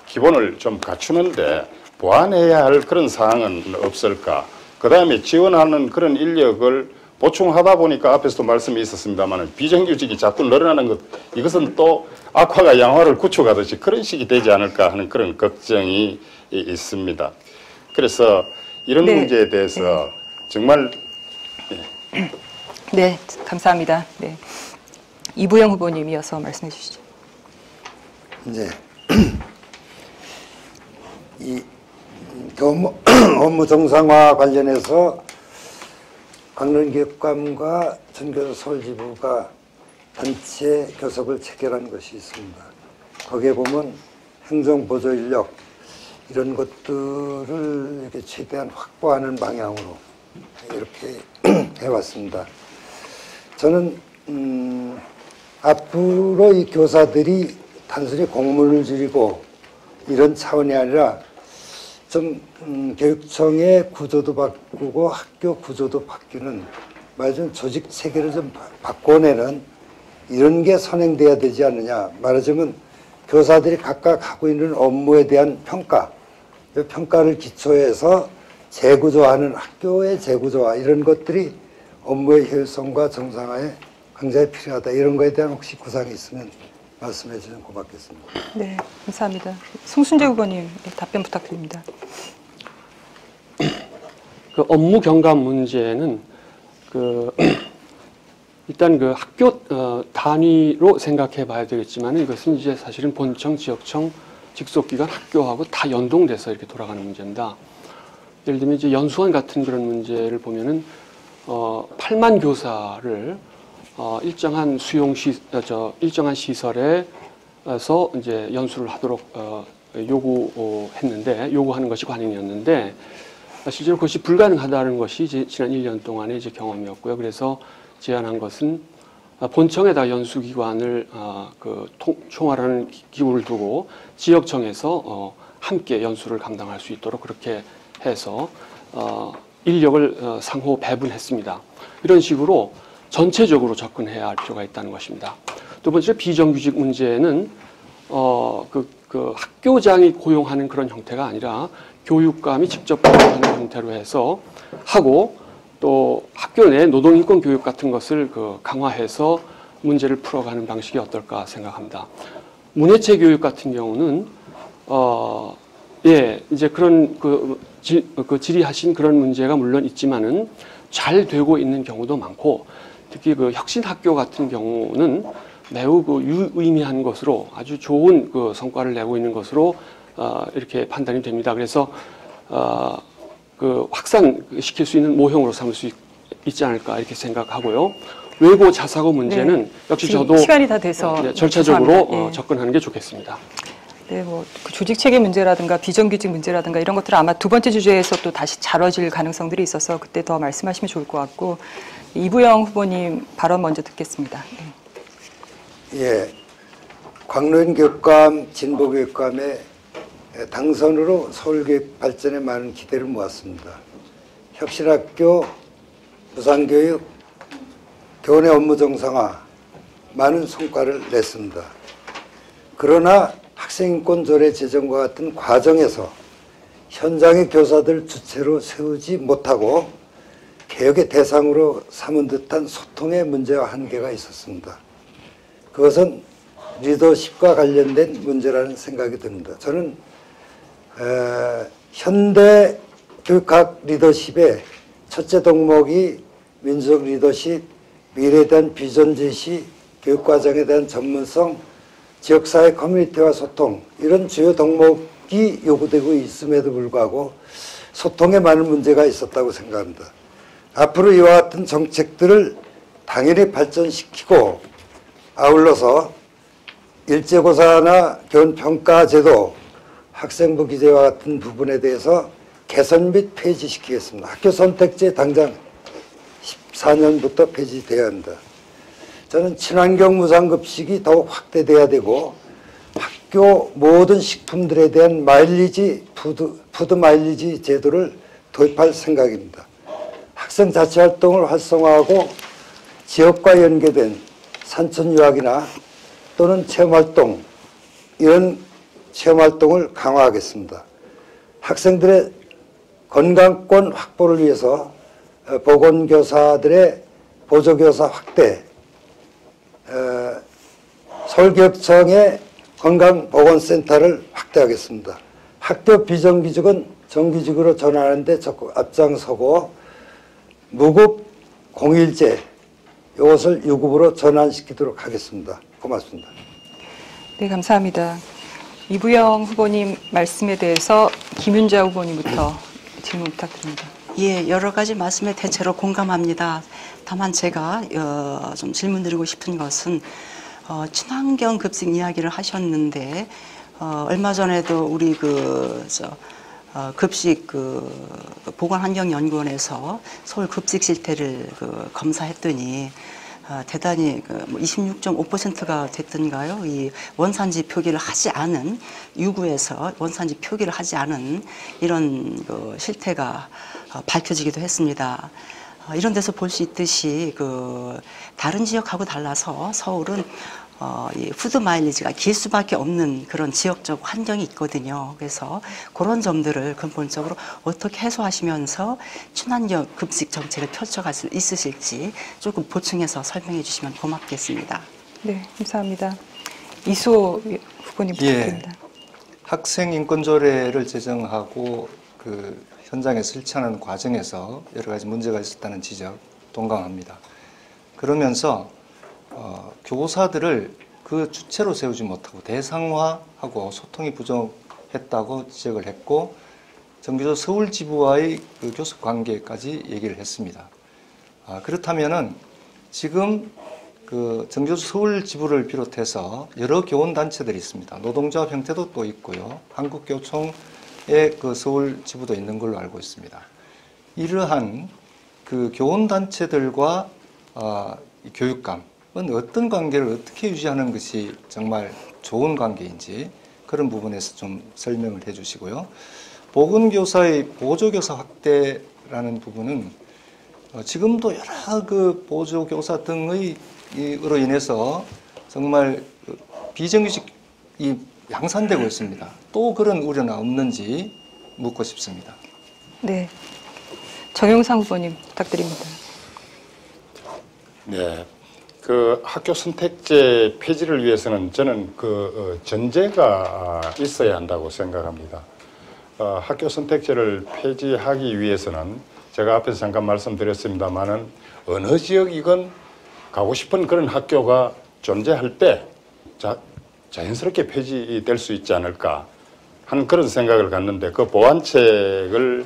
기본을 좀 갖추는데 보완해야 할 그런 사항은 없을까? 그 다음에 지원하는 그런 인력을 보충하다 보니까 앞에서도 말씀이 있었습니다만 비정규직이 자꾸 늘어나는 것, 이것은 또 악화가 양화를 구축하듯이 그런 식이 되지 않을까 하는 그런 걱정이 있습니다. 그래서 이런 문제에 대해서 정말 네, 감사합니다. 네, 이부영 후보님 이어서 말씀해 주시죠. 이제 이 업무 정상화 관련해서 강릉교육감과 전교조 서울지부가 단체 교섭을 체결한 것이 있습니다. 거기에 보면 행정보조 인력 이런 것들을 이렇게 최대한 확보하는 방향으로 이렇게 해왔습니다. 저는 앞으로 이 교사들이 단순히 공문을 줄이고 이런 차원이 아니라 좀 교육청의 구조도 바꾸고 학교 구조도 바뀌는 말하자면 조직 체계를 좀 바꿔내는 이런 게 선행돼야 되지 않느냐. 말하자면 교사들이 각각 하고 있는 업무에 대한 평가, 이 평가를 기초해서 재구조하는 학교의 재구조화 이런 것들이 업무의 효율성과 정상화에 굉장히 필요하다. 이런 거에 대한 혹시 구상이 있으면 말씀해 주시면 고맙겠습니다. 네, 감사합니다. 송순재 후보님 답변 부탁드립니다. 그 업무 경감 문제는 일단 그 학교 단위로 생각해 봐야 되겠지만 이것은 이제 사실은 본청, 지역청, 직속기관, 학교하고 다 연동돼서 이렇게 돌아가는 문제입니다. 예를 들면 이제 연수원 같은 그런 문제를 보면은 8만 교사를 일정한 일정한 시설에서 이제 연수를 하도록 요구하는 것이 관행이었는데 실제로 그것이 불가능하다는 것이 이제 지난 1년 동안의 이제 경험이었고요. 그래서 제안한 것은 본청에다 연수기관을 총괄하는 기구를 두고 지역청에서 함께 연수를 감당할 수 있도록 그렇게 해서 인력을 상호 배분했습니다. 이런 식으로 전체적으로 접근해야 할 필요가 있다는 것입니다. 두 번째 비정규직 문제는 학교장이 고용하는 그런 형태가 아니라 교육감이 직접 고용하는 형태로 해서 하고 또 학교 내 노동인권 교육 같은 것을 강화해서 문제를 풀어가는 방식이 어떨까 생각합니다. 문해체 교육 같은 경우는 이제 그런 질의하신 그런 문제가 물론 있지만은 잘 되고 있는 경우도 많고 특히 혁신학교 같은 경우는 매우 유의미한 것으로 아주 좋은 성과를 내고 있는 것으로 이렇게 판단이 됩니다. 그래서 확산시킬 수 있는 모형으로 삼을 수 있지 않을까 이렇게 생각하고요. 외고 자사고 문제는 역시 저도 시간이 다 돼서 절차적으로 접근하는 게 좋겠습니다. 네, 그 조직 체계 문제라든가 비정규직 문제라든가 이런 것들은 아마 두 번째 주제에서 또 다시 다뤄질 가능성들이 있어서 그때 더 말씀하시면 좋을 것 같고 이부영 후보님 발언 먼저 듣겠습니다. 네. 예, 광로인 교육감, 진보 교육감의 당선으로 서울교육 발전에 많은 기대를 모았습니다. 혁신학교, 무상교육, 교원의 업무 정상화, 많은 성과를 냈습니다. 그러나 학생인권 조례 제정과 같은 과정에서 현장의 교사들 주체로 세우지 못하고 개혁의 대상으로 삼은 듯한 소통의 문제와 한계가 있었습니다. 그것은 리더십과 관련된 문제라는 생각이 듭니다. 저는 현대 교육학 리더십의 첫째 덕목이 민주적 리더십, 미래에 대한 비전 제시, 교육과정에 대한 전문성, 지역사회 커뮤니티와 소통 이런 주요 덕목이 요구되고 있음에도 불구하고 소통에 많은 문제가 있었다고 생각합니다. 앞으로 이와 같은 정책들을 당연히 발전시키고 아울러서 일제고사나 교원평가 제도, 학생부 기재와 같은 부분에 대해서 개선 및 폐지시키겠습니다. 학교 선택제 당장 14년부터 폐지되어야 합니다. 저는 친환경 무상급식이 더욱 확대돼야 되고 학교 모든 식품들에 대한 마일리지, 푸드 마일리지 제도를 도입할 생각입니다. 학생 자치활동을 활성화하고 지역과 연계된 산천유학이나 또는 체험활동, 이런 체험활동을 강화하겠습니다. 학생들의 건강권 확보를 위해서 보건교사들의 보조교사 확대, 서울교육청의 건강보건센터를 확대하겠습니다. 학교 비정규직은 정규직으로 전환하는 데 적극 앞장서고 무급 공일제 이것을 유급으로 전환시키도록 하겠습니다. 고맙습니다. 네, 감사합니다. 이부영 후보님 말씀에 대해서 김윤자 후보님부터 질문 부탁드립니다. 예, 여러 가지 말씀에 대체로 공감합니다. 다만 제가 좀 질문드리고 싶은 것은 친환경 급식 이야기를 하셨는데 얼마 전에도 우리 급식 보건환경연구원에서 서울 급식 실태를 검사했더니 대단히 26.5%가 됐던가요? 이 원산지 표기를 하지 않은 유구에서 원산지 표기를 하지 않은 이런 실태가 밝혀지기도 했습니다. 이런 데서 볼 수 있듯이 다른 지역하고 달라서 서울은 이 푸드 마일리지가 길 수밖에 없는 그런 지역적 환경이 있거든요. 그래서 그런 점들을 근본적으로 어떻게 해소하시면서 친환경 급식 정책을 펼쳐갈 수 있으실지 조금 보충해서 설명해 주시면 고맙겠습니다. 네, 감사합니다. 이수호 후보님 부탁드립니다. 예, 학생 인권조례를 제정하고 현장에 실천하는 과정에서 여러 가지 문제가 있었다는 지적 동감합니다. 그러면서 교사들을 그 주체로 세우지 못하고 대상화하고 소통이 부족했다고 지적을 했고 정교조 서울지부와의 교섭 관계까지 얘기를 했습니다. 그렇다면은 지금 정교조 서울지부를 비롯해서 여러 교원단체들이 있습니다. 노동조합 형태도 또 있고요. 한국교총의 서울지부도 있는 걸로 알고 있습니다. 이러한 교원단체들과 교육감 어떤 관계를 어떻게 유지하는 것이 정말 좋은 관계인지 그런 부분에서 좀 설명을 해 주시고요. 보건교사의 보조교사 확대라는 부분은 지금도 여러 보조교사 등으로 인해서 정말 비정규직이 양산되고 있습니다. 또 그런 우려는 없는지 묻고 싶습니다. 네, 정영상 후보님 부탁드립니다. 네. 학교 선택제 폐지를 위해서는 저는 전제가 있어야 한다고 생각합니다. 학교 선택제를 폐지하기 위해서는 제가 앞에서 잠깐 말씀드렸습니다만은 어느 지역이건 가고 싶은 그런 학교가 존재할 때 자연스럽게 폐지될 수 있지 않을까 하는 그런 생각을 갖는데 그 보완책을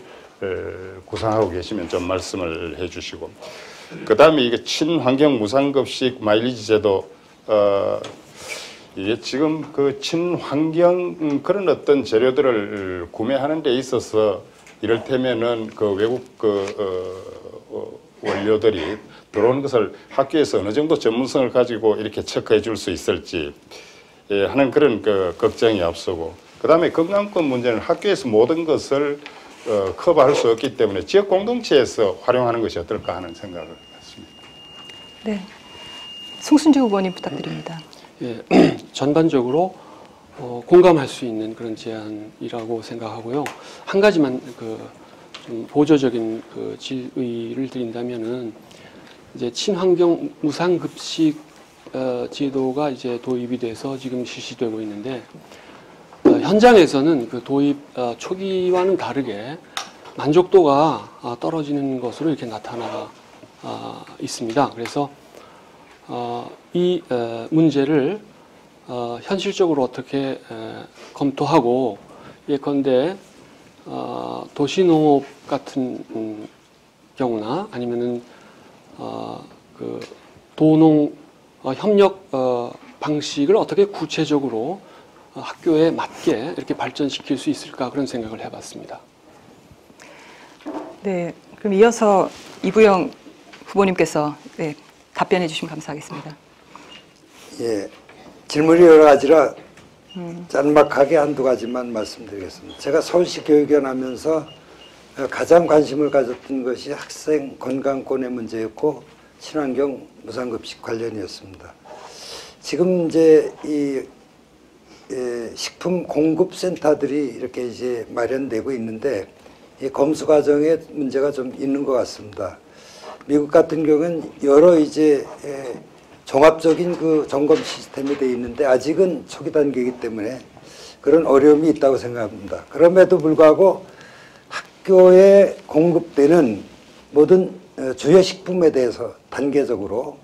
구상하고 계시면 좀 말씀을 해 주시고 그 다음에 이게 친환경 무상급식 마일리지 제도, 이게 지금 친환경 그런 어떤 재료들을 구매하는 데 있어서 이를테면은 외국 원료들이 들어오는 것을 학교에서 어느 정도 전문성을 가지고 이렇게 체크해 줄 수 있을지 하는 그런 걱정이 앞서고 그 다음에 건강권 문제는 학교에서 모든 것을 커버할 수 없기 때문에 지역 공동체에서 활용하는 것이 어떨까 하는 생각을 했습니다. 네, 송순주 후보님 부탁드립니다. 예, 전반적으로 공감할 수 있는 그런 제안이라고 생각하고요. 한 가지만 좀 보조적인 질의를 드린다면은 이제 친환경 무상급식 제도가 이제 도입이 돼서 지금 실시되고 있는데. 현장에서는 도입 초기와는 다르게 만족도가 떨어지는 것으로 이렇게 나타나 있습니다. 그래서 이 문제를 현실적으로 어떻게 검토하고 예컨대 도시농업 같은 경우나 아니면은 도농 협력 방식을 어떻게 구체적으로 학교에 맞게 이렇게 발전시킬 수 있을까 그런 생각을 해봤습니다. 네, 그럼 이어서 이부영 후보님께서 답변해 주시면 감사하겠습니다. 예, 질문이 여러 가지라 짤막하게 한두 가지만 말씀드리겠습니다. 제가 서울시 교육위원 하면서 가장 관심을 가졌던 것이 학생 건강권의 문제였고 친환경 무상급식 관련이었습니다. 지금 이제 식품 공급센터들이 이렇게 이제 마련되고 있는데 이 검수 과정에 문제가 좀 있는 것 같습니다. 미국 같은 경우는 여러 이제 종합적인 점검 시스템이 되어 있는데 아직은 초기 단계이기 때문에 그런 어려움이 있다고 생각합니다. 그럼에도 불구하고 학교에 공급되는 모든 주요 식품에 대해서 단계적으로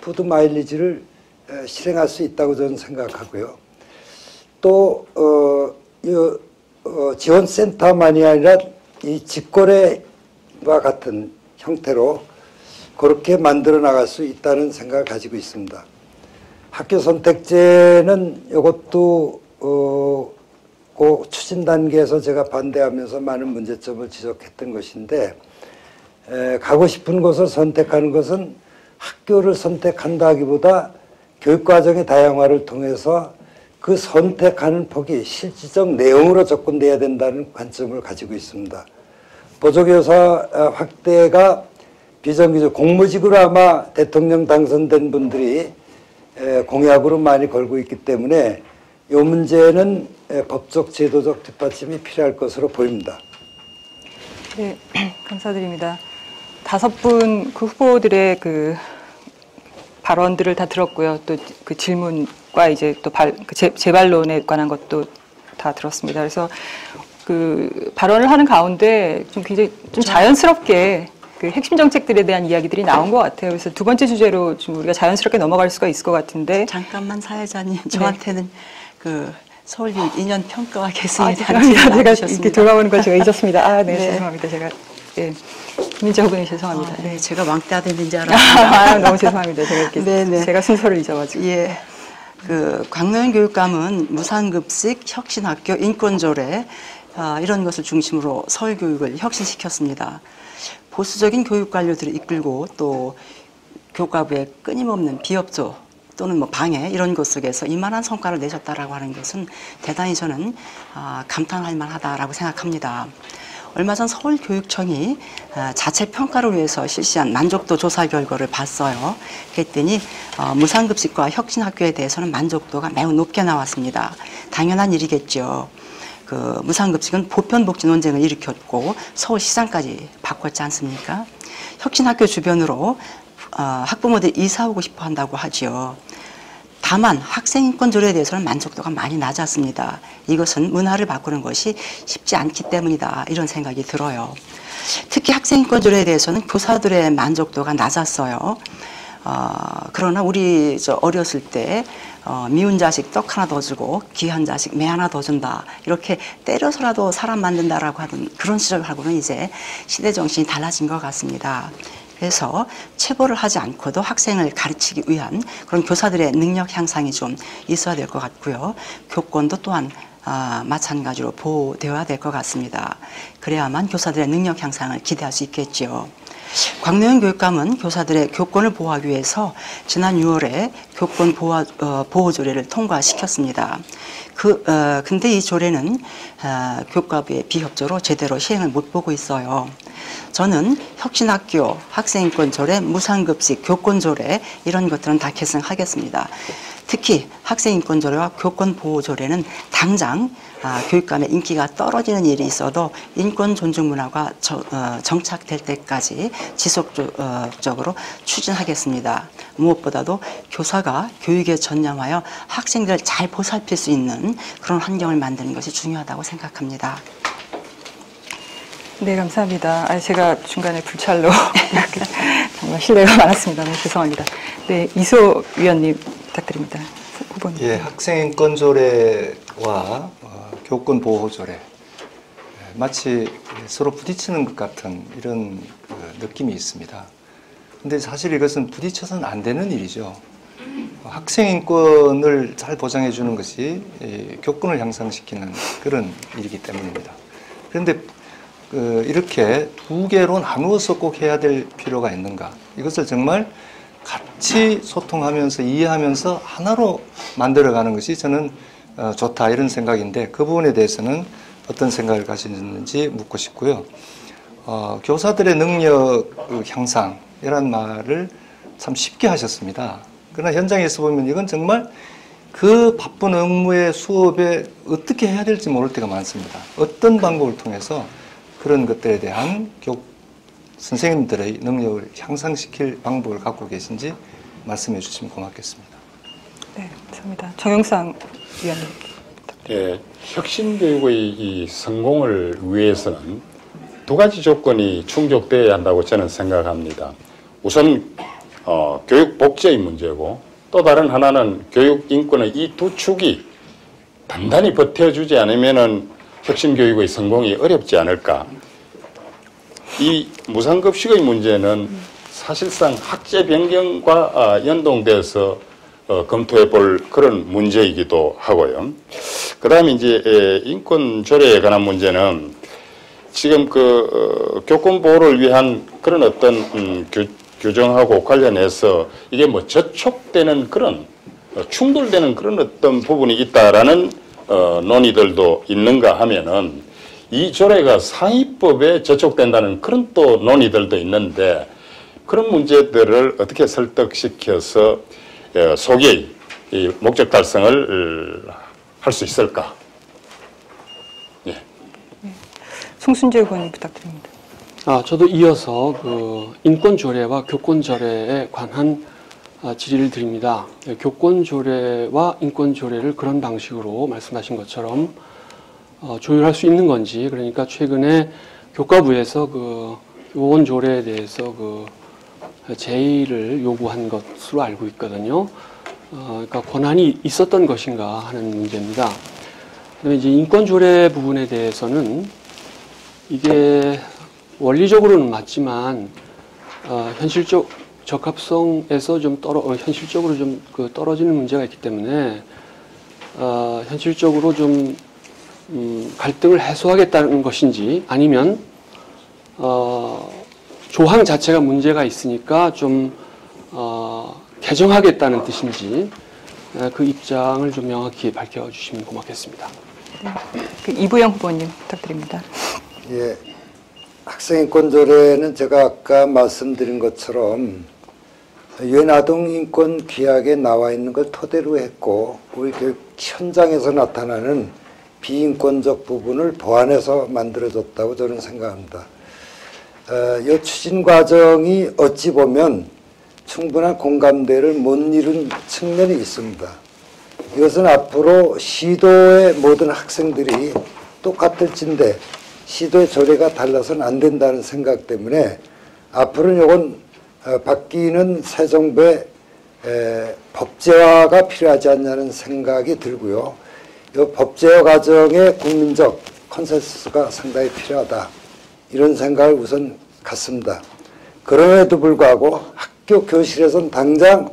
푸드 마일리지를 실행할 수 있다고 저는 생각하고요. 또 지원센터만이 아니라 이 직거래와 같은 형태로 그렇게 만들어 나갈 수 있다는 생각을 가지고 있습니다. 학교 선택제는 이것도 그 추진 단계에서 제가 반대하면서 많은 문제점을 지적했던 것인데, 가고 싶은 곳을 선택하는 것은 학교를 선택한다기보다 교육과정의 다양화를 통해서 그 선택하는 폭이 실질적 내용으로 접근돼야 된다는 관점을 가지고 있습니다. 보조교사 확대가 비정규직 공무직으로 아마 대통령 당선된 분들이 공약으로 많이 걸고 있기 때문에 이 문제는 법적 제도적 뒷받침이 필요할 것으로 보입니다. 네, 감사드립니다. 5분 그 후보들의 그 발언들을 다 들었고요. 또 그 질문과 이제 또 재발론에 관한 것도 다 들었습니다. 그래서 그 발언을 하는 가운데 좀 굉장히 좀 자연스럽게 그 핵심 정책들에 대한 이야기들이 나온 것 같아요. 그래서 두 번째 주제로 좀 우리가 자연스럽게 넘어갈 수가 있을 것 같은데. 잠깐만 사회자님, 저한테는 그 서울교육 2년 평가와 개선에 아, 대한 죄송합니다. 질문 제가 주셨습니다. 이렇게 돌아오는 걸 제가 잊었습니다. 아, 네, 네. 죄송합니다. 제가 김민재 후보님 죄송합니다. 네, 제가 왕따 됐는지 알았습니다. 아, 너무 죄송합니다. 제가 이렇게 네네. 제가 순서를 잊어가지고. 예. 그 광노현 교육감은 무상급식, 혁신학교, 인권조례 이런 것을 중심으로 서울교육을 혁신시켰습니다. 보수적인 교육 관료들을 이끌고 또 교과부의 끊임없는 비협조 또는 뭐 방해 이런 것 속에서 이만한 성과를 내셨다라고 하는 것은 대단히 저는 감탄할 만하다라고 생각합니다. 얼마 전 서울교육청이 자체 평가를 위해서 실시한 만족도 조사 결과를 봤어요. 그랬더니 무상급식과 혁신학교에 대해서는 만족도가 매우 높게 나왔습니다. 당연한 일이겠죠. 그 무상급식은 보편복지 논쟁을 일으켰고 서울시장까지 바꿨지 않습니까? 혁신학교 주변으로 학부모들이 이사 오고 싶어 한다고 하지요. 다만 학생인권조례에 대해서는 만족도가 많이 낮았습니다. 이것은 문화를 바꾸는 것이 쉽지 않기 때문이다 이런 생각이 들어요. 특히 학생인권조례에 대해서는 교사들의 만족도가 낮았어요. 그러나 우리 어렸을 때 미운 자식 떡 하나 더 주고 귀한 자식 매 하나 더 준다 이렇게 때려서라도 사람 만든다라고 하던 그런 시절하고는 이제 시대 정신이 달라진 것 같습니다. 그래서 체벌을 하지 않고도 학생을 가르치기 위한 그런 교사들의 능력 향상이 좀 있어야 될 것 같고요. 교권도 또한 마찬가지로 보호되어야 될 것 같습니다. 그래야만 교사들의 능력 향상을 기대할 수 있겠지요. 광노현 교육감은 교사들의 교권을 보호하기 위해서 지난 6월에 교권 보호 조례를 통과시켰습니다. 근데 이 조례는 교과부의 비협조로 제대로 시행을 못 보고 있어요. 저는 혁신학교, 학생인권 조례, 무상급식, 교권 조례 이런 것들은 다 개선하겠습니다. 특히 학생인권 조례와 교권 보호 조례는 당장 교육감의 인기가 떨어지는 일이 있어도 인권 존중 문화가 정착될 때까지 지속적으로 추진하겠습니다. 무엇보다도 교사가 교육에 전념하여 학생들을 잘 보살필 수 있는 그런 환경을 만드는 것이 중요하다고 생각합니다. 네, 감사합니다. 제가 중간에 불찰로 정말 실례가 많았습니다. 너무 죄송합니다. 네, 이소 위원님 부탁드립니다. 후보님. 예, 학생인권조례와 교권보호조례 마치 서로 부딪히는 것 같은 이런 느낌이 있습니다. 근데 사실 이것은 부딪혀서는 안 되는 일이죠. 학생인권을 잘 보장해 주는 것이 교권을 향상시키는 그런 일이기 때문입니다. 그런데 이렇게 두 개로 나누어서 꼭 해야 될 필요가 있는가? 이것을 정말 같이 소통하면서 이해하면서 하나로 만들어가는 것이 저는 좋다 이런 생각인데 그 부분에 대해서는 어떤 생각을 가지는지 묻고 싶고요. 교사들의 능력 향상이란 말을 참 쉽게 하셨습니다. 그러나 현장에서 보면 이건 정말 그 바쁜 업무의 수업에 어떻게 해야 될지 모를 때가 많습니다. 어떤 방법을 통해서 그런 것들에 대한 선생님들의 능력을 향상시킬 방법을 갖고 계신지 말씀해 주시면 고맙겠습니다. 네, 감사합니다. 정영상 위원님. 예, 혁신교육의 이 성공을 위해서는 두 가지 조건이 충족되어야 한다고 저는 생각합니다. 우선 교육 복지의 문제고 또 다른 하나는 교육 인권의 이 두 축이 단단히 버텨주지 않으면은 혁신교육의 성공이 어렵지 않을까. 이 무상급식의 문제는 사실상 학제 변경과 연동돼서 검토해 볼 그런 문제이기도 하고요. 그 다음에 이제 인권 조례에 관한 문제는 지금 교권 보호를 위한 그런 어떤 규정하고 관련해서 이게 뭐 저촉되는 그런 충돌되는 그런 어떤 부분이 있다라는 논의들도 있는가 하면은 이 조례가 상위법에 저촉된다는 그런 또 논의들도 있는데 그런 문제들을 어떻게 설득시켜서 소기의 이 목적 달성을 할 수 있을까? 예. 송순재 의원님 부탁드립니다. 저도 이어서 인권 조례와 교권 조례에 관한 질의를 드립니다. 교권 조례와 인권 조례를 그런 방식으로 말씀하신 것처럼 조율할 수 있는 건지, 그러니까 최근에 교과부에서 교권 조례에 대해서 제의를 요구한 것으로 알고 있거든요. 그러니까 권한이 있었던 것인가 하는 문제입니다. 그다음에 이제 인권 조례 부분에 대해서는 이게 원리적으로는 맞지만 현실적 적합성에서 좀 현실적으로 좀 떨어지는 문제가 있기 때문에 현실적으로 좀 갈등을 해소하겠다는 것인지 아니면 조항 자체가 문제가 있으니까 좀 개정하겠다는 뜻인지 그 입장을 좀 명확히 밝혀주시면 고맙겠습니다. 이부영 후보님 부탁드립니다. 예, 학생인권조례는 제가 아까 말씀드린 것처럼 유엔 아동인권 규약에 나와 있는 걸 토대로 했고 우리 교육 현장에서 나타나는 비인권적 부분을 보완해서 만들어졌다고 저는 생각합니다. 이 추진 과정이 어찌 보면 충분한 공감대를 못 이룬 측면이 있습니다. 이것은 앞으로 시도의 모든 학생들이 똑같을진데 시도의 조례가 달라서는 안 된다는 생각 때문에 앞으로는 이건 바뀌는 새 정부의 법제화가 필요하지 않냐는 생각이 들고요. 이 법제화 과정의 국민적 컨센서스가 상당히 필요하다. 이런 생각을 우선 갖습니다. 그럼에도 불구하고 학교 교실에서는 당장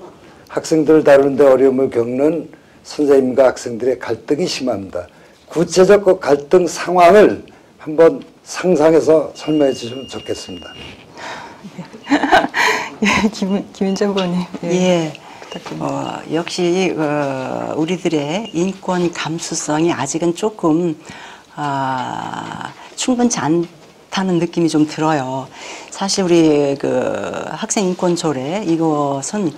학생들을 다루는데 어려움을 겪는 선생님과 학생들의 갈등이 심합니다. 구체적 그 갈등 상황을 한번 상상해서 설명해 주시면 좋겠습니다. 예, 김윤자 후보님. 예. 부탁드립니다. 역시 우리들의 인권 감수성이 아직은 조금 충분치 않다는 느낌이 좀 들어요. 사실 우리 학생 인권 조례 이것은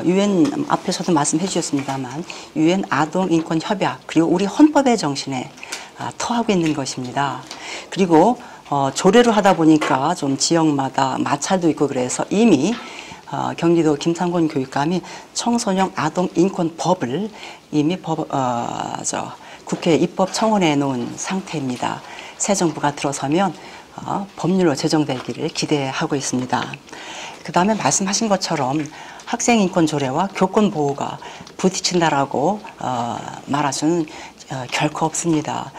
유엔 앞에서도 말씀해 주셨습니다만 유엔 아동 인권 협약 그리고 우리 헌법의 정신에 터하고 있는 것입니다. 그리고 조례로 하다 보니까 좀 지역마다 마찰도 있고 그래서 이미 경기도 김상곤 교육감이 청소년 아동 인권 법을 이미 국회 입법 청원해 놓은 상태입니다. 새 정부가 들어서면 법률로 제정되기를 기대하고 있습니다. 그 다음에 말씀하신 것처럼 학생 인권 조례와 교권 보호가 부딪힌다라고 말할 수는 결코 없습니다.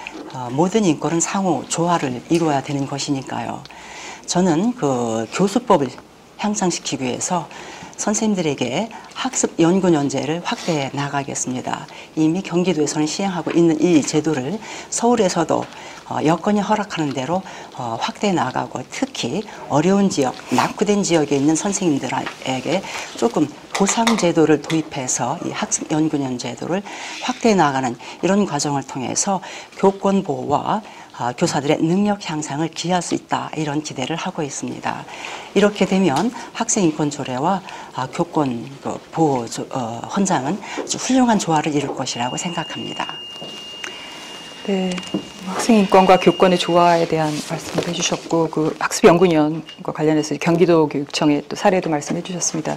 모든 인권은 상호 조화를 이루어야 되는 것이니까요. 저는 교수법을 향상시키기 위해서 선생님들에게 학습 연구연제를 확대해 나가겠습니다. 이미 경기도에서는 시행하고 있는 이 제도를 서울에서도 여건이 허락하는 대로 확대해 나가고 특히 어려운 지역, 낙후된 지역에 있는 선생님들에게 조금 보상 제도를 도입해서 이 학습 연구년 제도를 확대해 나가는 이런 과정을 통해서 교권 보호와 교사들의 능력 향상을 기할 수 있다 이런 기대를 하고 있습니다. 이렇게 되면 학생인권조례와 교권 보호 헌장은 아주 훌륭한 조화를 이룰 것이라고 생각합니다. 네, 학생인권과 교권의 조화에 대한 말씀을 해주셨고 학습연구년과 관련해서 경기도 교육청의 또 사례도 말씀해 주셨습니다.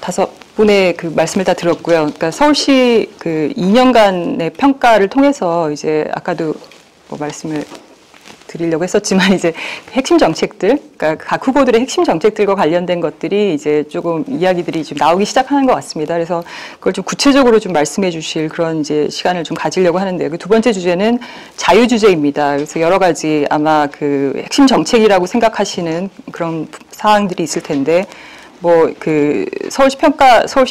5분의 말씀을 다 들었고요. 그러니까 서울시 2년간의 평가를 통해서 이제 아까도 말씀을 드리려고 했었지만 이제 핵심 정책들, 그러니까 각 후보들의 핵심 정책들과 관련된 것들이 이제 조금 이야기들이 좀 나오기 시작하는 것 같습니다. 그래서 그걸 좀 구체적으로 좀 말씀해 주실 그런 이제 시간을 좀 가지려고 하는데요. 그 두 번째 주제는 자유 주제입니다. 그래서 여러 가지 아마 그 핵심 정책이라고 생각하시는 그런 사항들이 있을 텐데 뭐 그 서울시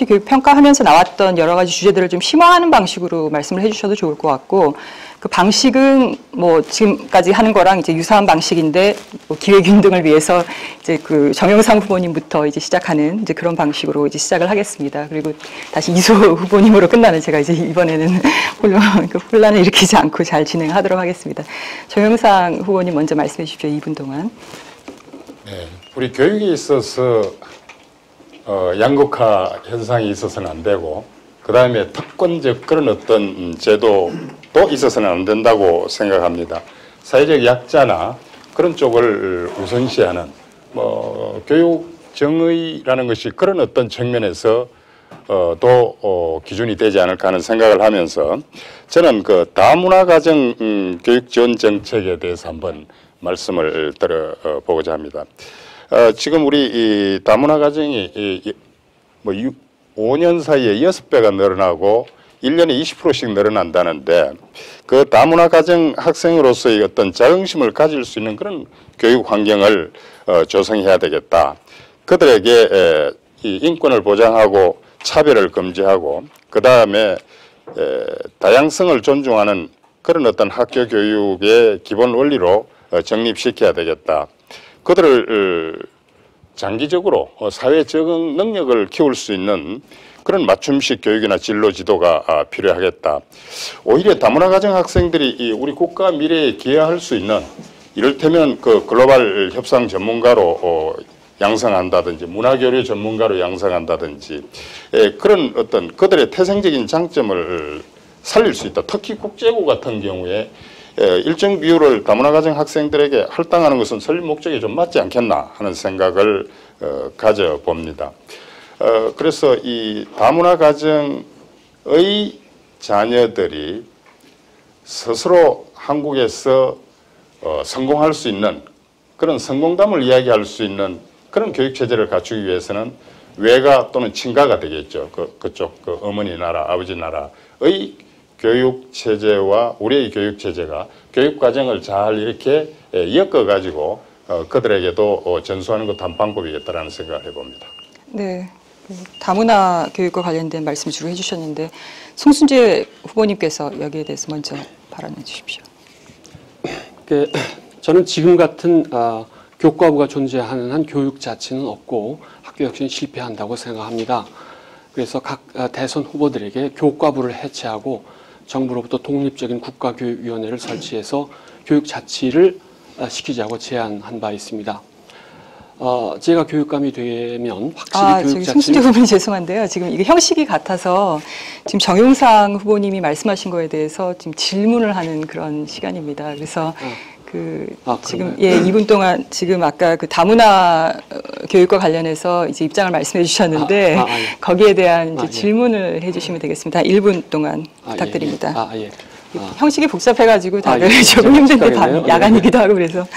교육 평가하면서 나왔던 여러 가지 주제들을 좀 심화하는 방식으로 말씀을 해주셔도 좋을 것 같고 그 방식은 뭐 지금까지 하는 거랑 이제 유사한 방식인데 뭐 기회균 등을 위해서 이제 그 정영상 후보님부터 이제 시작하는 이제 그런 방식으로 이제 시작을 하겠습니다. 그리고 다시 이소 후보님으로 끝나는 제가 이제 이번에는 혼란을 일으키지 않고 잘 진행하도록 하겠습니다. 정영상 후보님 먼저 말씀해 주십시오. 2분 동안. 네, 우리 교육에 있어서 양극화 현상이 있어서는 안 되고 그 다음에 특권적 그런 어떤 제도도 있어서는 안 된다고 생각합니다. 사회적 약자나 그런 쪽을 우선시하는 교육 정의라는 것이 그런 어떤 측면에서 또 기준이 되지 않을까 하는 생각을 하면서 저는 그 다문화가정 교육 지원 정책에 대해서 한번 말씀을 드려보고자 합니다. 지금 우리 이 다문화 가정이 5년 사이에 6배가 늘어나고 1년에 20%씩 늘어난다는데 그 다문화 가정 학생으로서의 어떤 자긍심을 가질 수 있는 그런 교육 환경을 조성해야 되겠다. 그들에게 이 인권을 보장하고 차별을 금지하고 그 다음에 다양성을 존중하는 그런 어떤 학교 교육의 기본 원리로 정립시켜야 되겠다. 그들을 장기적으로 사회 적응 능력을 키울 수 있는 그런 맞춤식 교육이나 진로 지도가 필요하겠다. 오히려 다문화 가정 학생들이 우리 국가 미래에 기여할 수 있는 이를테면 그 글로벌 협상 전문가로 양성한다든지 문화교류 전문가로 양성한다든지 그런 어떤 그들의 태생적인 장점을 살릴 수 있다. 특히 국제고 같은 경우에 일정 비율을 다문화 가정 학생들에게 할당하는 것은 설립 목적에 좀 맞지 않겠나 하는 생각을 가져봅니다. 그래서 이 다문화 가정의 자녀들이 스스로 한국에서 성공할 수 있는 그런 성공담을 이야기할 수 있는 그런 교육체제를 갖추기 위해서는 외가 또는 친가가 되겠죠. 그쪽 그 어머니 나라, 아버지 나라의 교육체제와 우리의 교육체제가 교육과정을 잘 이렇게 엮어가지고 그들에게도 전수하는 것도 한 방법이겠다라는 생각을 해봅니다. 네, 다문화 교육과 관련된 말씀 주로 해주셨는데 송순재 후보님께서 여기에 대해서 먼저 발언해 주십시오. 저는 지금 같은 교과부가 존재하는 한 교육 자체는 없고 학교 혁신은 실패한다고 생각합니다. 그래서 각 대선 후보들에게 교과부를 해체하고 정부로부터 독립적인 국가교육위원회를 설치해서 교육 자치를 시키자고 제안한 바 있습니다. 제가 교육감이 되면 확실히 교육 자치를... 송순재 후보님 죄송한데요. 지금 이게 형식이 같아서 지금 정용상 후보님이 말씀하신 거에 대해서 지금 질문을 하는 그런 시간입니다. 그래서 지금 2분 동안 지금 아까 그 다문화 교육과 관련해서 이제 입장을 말씀해 주셨는데 예. 거기에 대한 이제 질문을 해주시면 되겠습니다. 1분 동안 부탁드립니다. 예. 형식이 복잡해가지고 다들 예. 조금 힘든데 부탁드리네요. 야간이기도 하고 그래서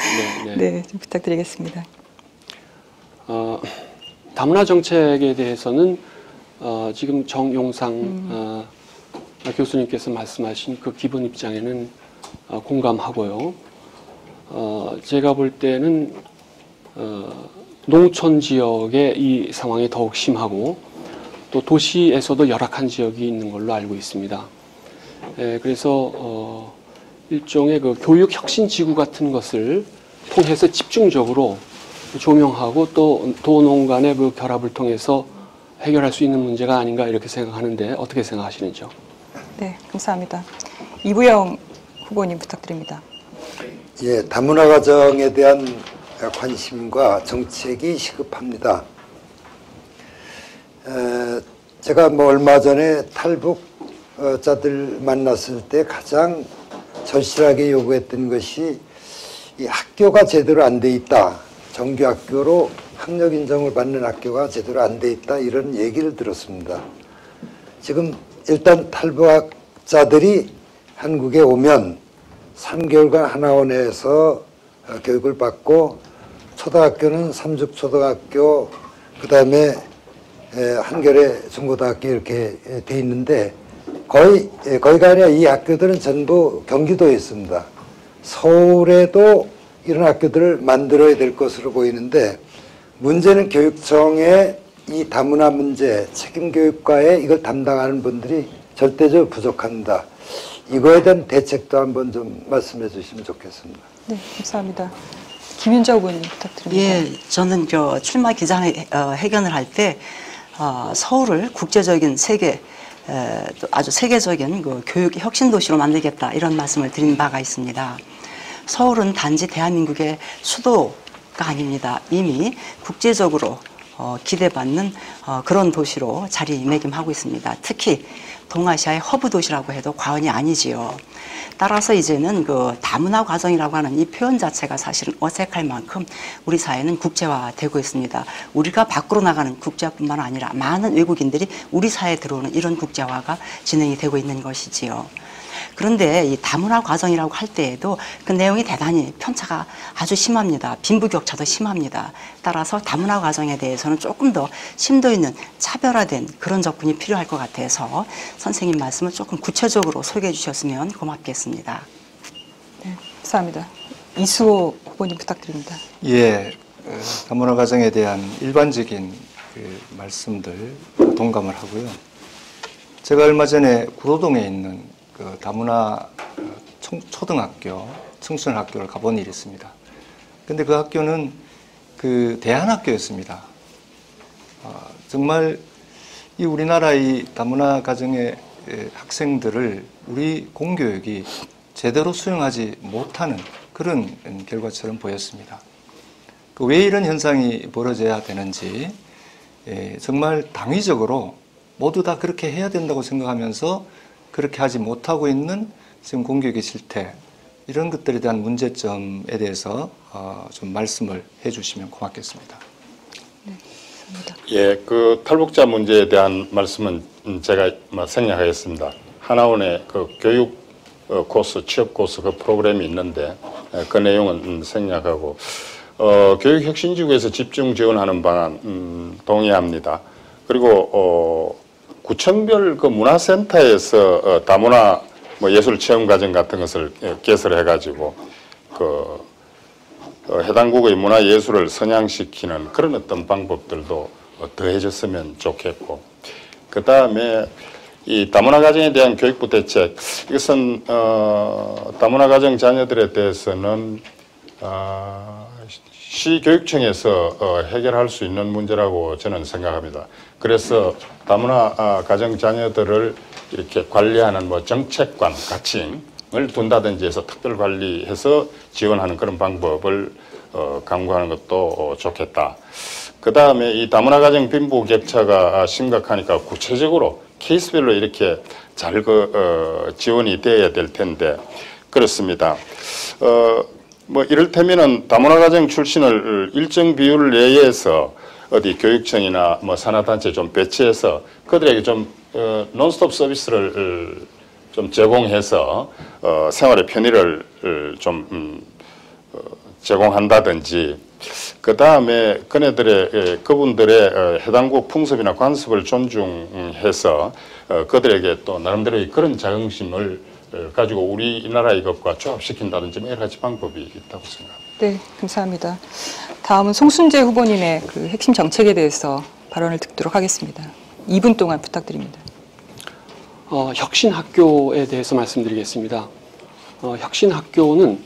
네. 좀 부탁드리겠습니다. 다문화 정책에 대해서는 지금 정용상 교수님께서 말씀하신 그 기본 입장에는 공감하고요. 제가 볼 때는 농촌 지역의 이 상황이 더욱 심하고 또 도시에서도 열악한 지역이 있는 걸로 알고 있습니다. 그래서 일종의 그 교육 혁신 지구 같은 것을 통해서 집중적으로 조명하고 또 도농 간의 그 결합을 통해서 해결할 수 있는 문제가 아닌가 이렇게 생각하는데 어떻게 생각하시는지요? 네, 감사합니다. 이부영 후보님 부탁드립니다. 예, 다문화 가정에 대한 관심과 정책이 시급합니다. 제가 얼마 전에 탈북자들 만났을 때 가장 절실하게 요구했던 것이 이 학교가 제대로 안 돼 있다. 정규 학교로 학력 인정을 받는 학교가 제대로 안 돼 있다. 이런 얘기를 들었습니다. 지금 일단 탈북자들이 한국에 오면 3개월간 하나원에서 교육을 받고 초등학교는 삼죽초등학교 그다음에 한겨레 중고등학교 이렇게 돼 있는데 거의가 아니라 이 학교들은 전부 경기도에 있습니다. 서울에도 이런 학교들을 만들어야 될 것으로 보이는데 문제는 교육청의 이 다문화 문제 책임교육과에 이걸 담당하는 분들이 절대적으로 부족합니다. 이거에 대한 대책도 한번 좀 말씀해 주시면 좋겠습니다. 네, 감사합니다. 김윤자 후보님 부탁드립니다. 예, 저는 출마 기자회견을 할 때 서울을 국제적인 또 아주 세계적인 그 교육 혁신 도시로 만들겠다 이런 말씀을 드린 바가 있습니다. 서울은 단지 대한민국의 수도가 아닙니다. 이미 국제적으로 기대받는 그런 도시로 자리매김하고 있습니다. 특히 동아시아의 허브 도시라고 해도 과언이 아니지요. 따라서 이제는 그 다문화 과정이라고 하는 이 표현 자체가 사실은 어색할 만큼 우리 사회는 국제화되고 있습니다. 우리가 밖으로 나가는 국제화뿐만 아니라 많은 외국인들이 우리 사회에 들어오는 이런 국제화가 진행이 되고 있는 것이지요. 그런데 이 다문화 과정이라고 할 때에도 그 내용이 대단히 편차가 아주 심합니다. 빈부격차도 심합니다. 따라서 다문화 과정에 대해서는 조금 더 심도 있는 차별화된 그런 접근이 필요할 것 같아서 선생님 말씀을 조금 구체적으로 소개해 주셨으면 고맙겠습니다. 네, 감사합니다. 이수호 후보님 부탁드립니다. 예, 다문화 가정에 대한 일반적인 그 말씀들 동감을 하고요. 제가 얼마 전에 구로동에 있는 그 다문화 초등학교, 청소년학교를 가본 일이 있습니다. 근데 그 학교는 그 대안학교였습니다. 정말 이 우리나라 이 다문화 가정의 학생들을 우리 공교육이 제대로 수용하지 못하는 그런 결과처럼 보였습니다. 왜 이런 현상이 벌어져야 되는지 정말 당위적으로 모두 다 그렇게 해야 된다고 생각하면서 그렇게 하지 못하고 있는 지금 공교육의 실태, 이런 것들에 대한 문제점에 대해서 좀 말씀을 해주시면 고맙겠습니다. 네, 감사합니다. 예, 그 탈북자 문제에 대한 말씀은 제가 생략하겠습니다. 하나원의 그 교육 코스, 취업 코스 그 프로그램이 있는데 그 내용은 생략하고 교육혁신지구에서 집중 지원하는 방안 동의합니다. 그리고 구청별 그 문화센터에서 다문화 예술 체험 과정 같은 것을 개설해 가지고 그 해당국의 문화 예술을 선양시키는 그런 어떤 방법들도 더해졌으면 좋겠고, 그 다음에 이 다문화 가정에 대한 교육부 대책, 이것은 다문화 가정 자녀들에 대해서는 시교육청에서 해결할 수 있는 문제라고 저는 생각합니다. 그래서 다문화 가정 자녀들을 이렇게 관리하는 정책관 가칭을 둔다든지 해서 특별 관리해서 지원하는 그런 방법을 강구하는 것도 좋겠다. 그 다음에 이 다문화 가정 빈부 격차가 심각하니까 구체적으로 케이스별로 이렇게 잘 지원이 돼야 될 텐데 그렇습니다. 이를테면은 다문화 가정 출신을 일정 비율 내에서 어디 교육청이나 산하단체 좀 배치해서 그들에게 좀 논스톱 서비스를 좀 제공해서 생활의 편의를 좀 제공한다든지, 그 다음에 그분들의 해당국 풍습이나 관습을 존중해서 그들에게 또 나름대로의 그런 자긍심을 가지고 우리나라 이것과 조합시킨다든지 여러 가지 방법이 있다고 생각합니다. 네, 감사합니다. 다음은 송순재 후보님의 그 핵심 정책에 대해서 발언을 듣도록 하겠습니다. 2분 동안 부탁드립니다. 혁신학교에 대해서 말씀드리겠습니다. 혁신학교는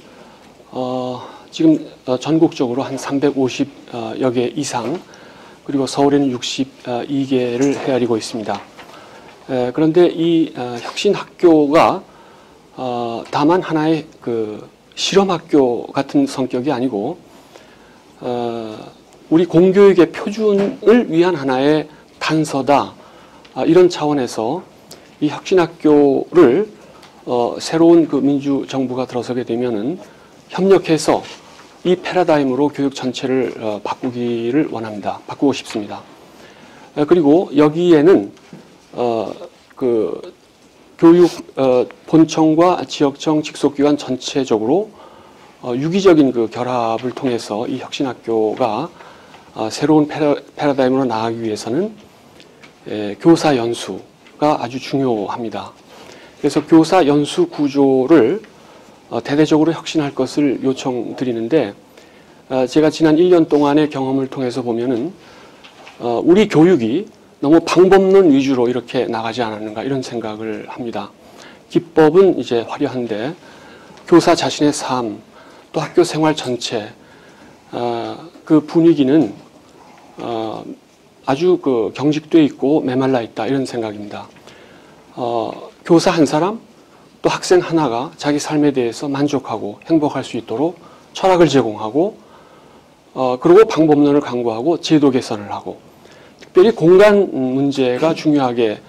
지금 전국적으로 한 350여 개 이상, 그리고 서울에는 62개를 헤아리고 있습니다. 그런데 이 혁신학교가 다만 하나의 그 실험학교 같은 성격이 아니고 우리 공교육의 표준을 위한 하나의 단서다. 이런 차원에서 이 혁신학교를 새로운 그 민주정부가 들어서게 되면은 협력해서 이 패러다임으로 교육 전체를 바꾸기를 원합니다. 바꾸고 싶습니다. 그리고 여기에는 그 교육 본청과 지역청 직속기관 전체적으로 유기적인 그 결합을 통해서 이 혁신학교가 새로운 패러다임으로 나아가기 위해서는 교사 연수가 아주 중요합니다. 그래서 교사 연수 구조를 대대적으로 혁신할 것을 요청드리는데, 제가 지난 1년 동안의 경험을 통해서 보면은 우리 교육이 너무 방법론 위주로 이렇게 나가지 않았는가 이런 생각을 합니다. 기법은 이제 화려한데 교사 자신의 삶, 또 학교 생활 전체 그 분위기는 아주 그 경직돼 있고 메말라 있다 이런 생각입니다. 교사 한 사람, 또 학생 하나가 자기 삶에 대해서 만족하고 행복할 수 있도록 철학을 제공하고 그리고 방법론을 강구하고 제도 개선을 하고, 특별히 공간 문제가 중요하게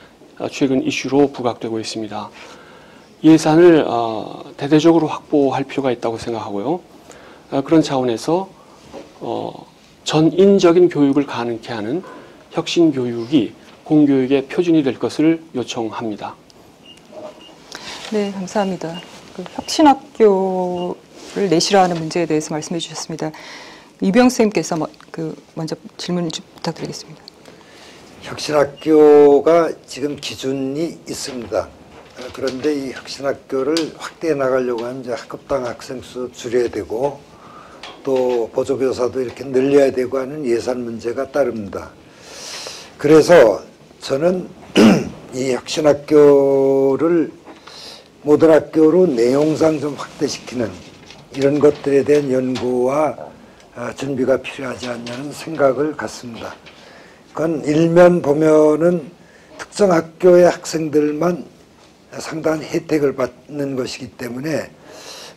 최근 이슈로 부각되고 있습니다. 예산을 대대적으로 확보할 필요가 있다고 생각하고요. 그런 차원에서 전인적인 교육을 가능케 하는 혁신 교육이 공교육의 표준이 될 것을 요청합니다. 네, 감사합니다. 그 혁신학교를 내실화하는 문제에 대해서 말씀해 주셨습니다. 이병 선생님께서 먼저 질문 좀 부탁드리겠습니다. 혁신학교가 지금 기준이 있습니다. 그런데 이 혁신학교를 확대해 나가려고 하면 이제 학급당 학생 수 줄여야 되고 또 보조교사도 이렇게 늘려야 되고 하는 예산 문제가 따릅니다. 그래서 저는 이 혁신학교를 모든 학교로 내용상 좀 확대시키는 이런 것들에 대한 연구와 준비가 필요하지 않냐는 생각을 갖습니다. 그건 일면 보면은 특정 학교의 학생들만 상당한 혜택을 받는 것이기 때문에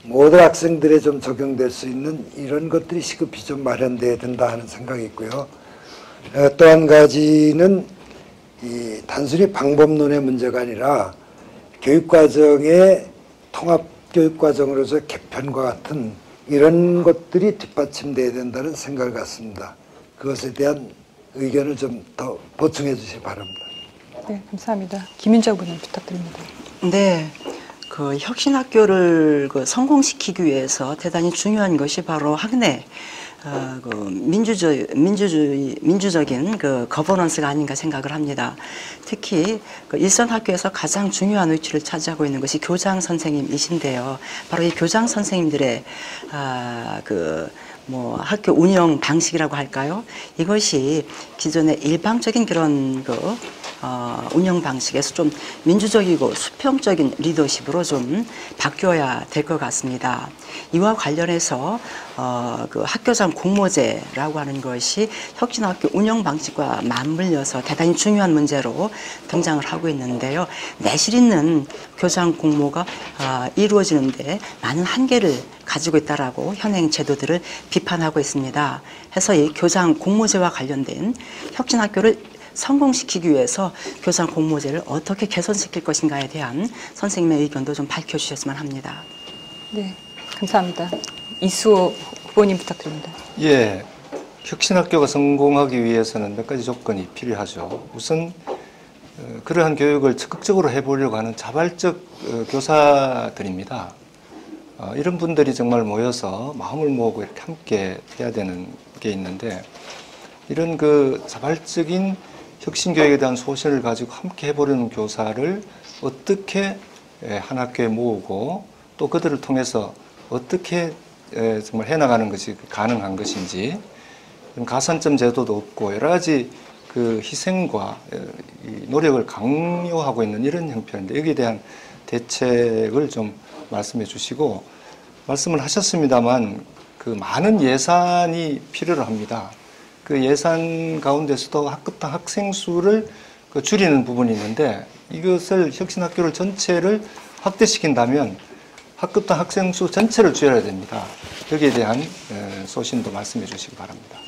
모든 학생들에 좀 적용될 수 있는 이런 것들이 시급히 좀 마련돼야 된다 하는 생각이 있고요. 또 한 가지는 이 단순히 방법론의 문제가 아니라 교육과정의 통합교육과정으로서 개편과 같은 이런 것들이 뒷받침돼야 된다는 생각을 갖습니다. 그것에 대한 의견을 좀 더 보충해 주시기 바랍니다. 네, 감사합니다. 김윤자 의원님 부탁드립니다. 네, 그 혁신학교를 성공시키기 위해서 대단히 중요한 것이 바로 학내 그 민주적인 그 거버넌스가 아닌가 생각을 합니다. 특히 그 일선 학교에서 가장 중요한 위치를 차지하고 있는 것이 교장 선생님이신데요. 바로 이 교장 선생님들의 학교 운영 방식이라고 할까요? 이것이 기존의 일방적인 그런 운영 방식에서 좀 민주적이고 수평적인 리더십으로 좀 바뀌어야 될 것 같습니다. 이와 관련해서 그 학교장 공모제라고 하는 것이 혁신학교 운영 방식과 맞물려서 대단히 중요한 문제로 등장을 하고 있는데요. 내실 있는 교장 공모가 이루어지는데 많은 한계를 가지고 있다라고 현행 제도들을 비판하고 있습니다. 해서 이 교장 공모제와 관련된 혁신학교를 성공시키기 위해서 교장 공모제를 어떻게 개선시킬 것인가에 대한 선생님의 의견도 좀 밝혀주셨으면 합니다. 네, 감사합니다. 이수호 후보님 부탁드립니다. 예, 혁신학교가 성공하기 위해서는 몇 가지 조건이 필요하죠. 우선 그러한 교육을 적극적으로 해보려고 하는 자발적 교사들입니다. 이런 분들이 정말 모여서 마음을 모으고 이렇게 함께 해야 되는 게 있는데, 이런 그 자발적인 혁신교육에 대한 소신을 가지고 함께 해보려는 교사를 어떻게 한 학교에 모으고 또 그들을 통해서 어떻게 정말 해나가는 것이 가능한 것인지, 가산점 제도도 없고 여러 가지 그 희생과 노력을 강요하고 있는 이런 형편인데, 여기에 대한 대책을 좀 말씀해 주시고, 말씀을 하셨습니다만 그 많은 예산이 필요로 합니다. 그 예산 가운데서도 학급당 학생 수를 줄이는 부분이 있는데, 이것을 혁신학교를 전체를 확대시킨다면 학급당 학생 수 전체를 줄여야 됩니다. 여기에 대한 소신도 말씀해 주시기 바랍니다.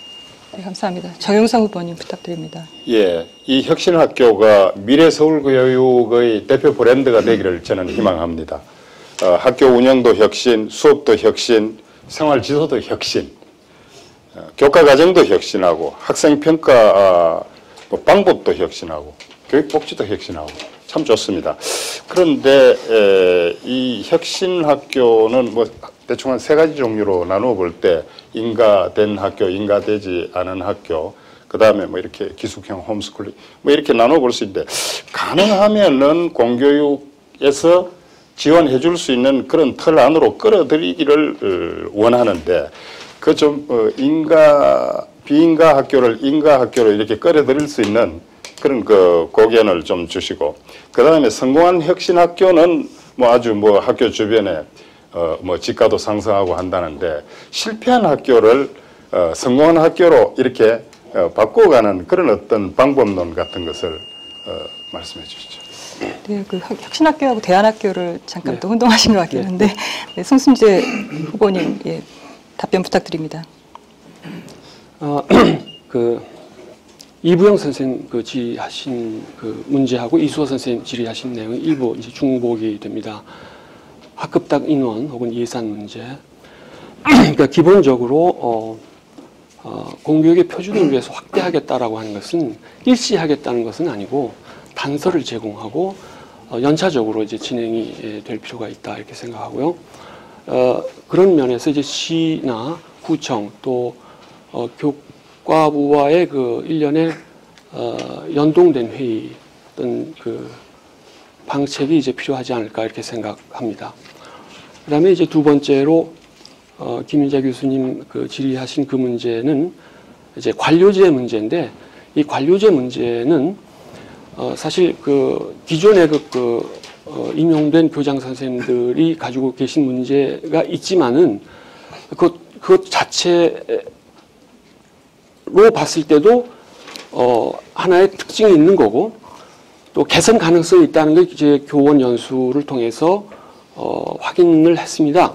네, 감사합니다. 정영상 후보님 부탁드립니다. 예, 이 혁신학교가 미래 서울교육의 대표 브랜드가 되기를 저는 희망합니다. 학교 운영도 혁신, 수업도 혁신, 생활지도도 혁신, 교과과정도 혁신하고, 학생평가 방법도 혁신하고, 교육복지도 혁신하고, 참 좋습니다. 그런데 이 혁신학교는 대충 한 3가지 종류로 나누어 볼 때 인가된 학교, 인가되지 않은 학교, 그 다음에 뭐 이렇게 기숙형 홈스쿨링 뭐 이렇게 나눠 볼 수 있는데, 가능하면은 공교육에서 지원해 줄 수 있는 그런 틀 안으로 끌어들이기를 원하는데, 그 좀 비인가 학교를 인가 학교로 이렇게 끌어들일 수 있는 그런 그 고견을 좀 주시고, 그 다음에 성공한 혁신 학교는 뭐 아주 뭐 학교 주변에 뭐 지가도 상승하고 한다는데, 실패한 학교를 성공한 학교로 이렇게 바꿔가는 그런 어떤 방법론 같은 것을 말씀해 주시죠. 네, 그 혁신학교하고 대안학교를 잠깐 또 혼동하신 것 같긴 한데, 네, 송순재 후보님, 예, 답변 부탁드립니다. 그 이부영 선생님 그 질의하신 그 문제하고 이수호 선생님 질의하신 내용이 일부 이제 중복이 됩니다. 학급당 인원 혹은 예산 문제. 그러니까 기본적으로 공교육의 표준을 위해서 확대하겠다라고 하는 것은 일시하겠다는 것은 아니고, 단서를 제공하고 연차적으로 이제 진행이 될 필요가 있다 이렇게 생각하고요. 그런 면에서 이제 시나 구청 또 교과부와의 그 일련의 연동된 회의 어떤 그 방책이 이제 필요하지 않을까 이렇게 생각합니다. 그다음에 이제 두 번째로 김윤자 교수님 그 질의하신 그 문제는 이제 관료제 문제인데, 이 관료제 문제는 사실 그 기존에 임용된 교장 선생님들이 가지고 계신 문제가 있지만은 그것 자체로 봤을 때도 하나의 특징이 있는 거고, 또 개선 가능성이 있다는 걸 이제 교원 연수를 통해서 확인을 했습니다.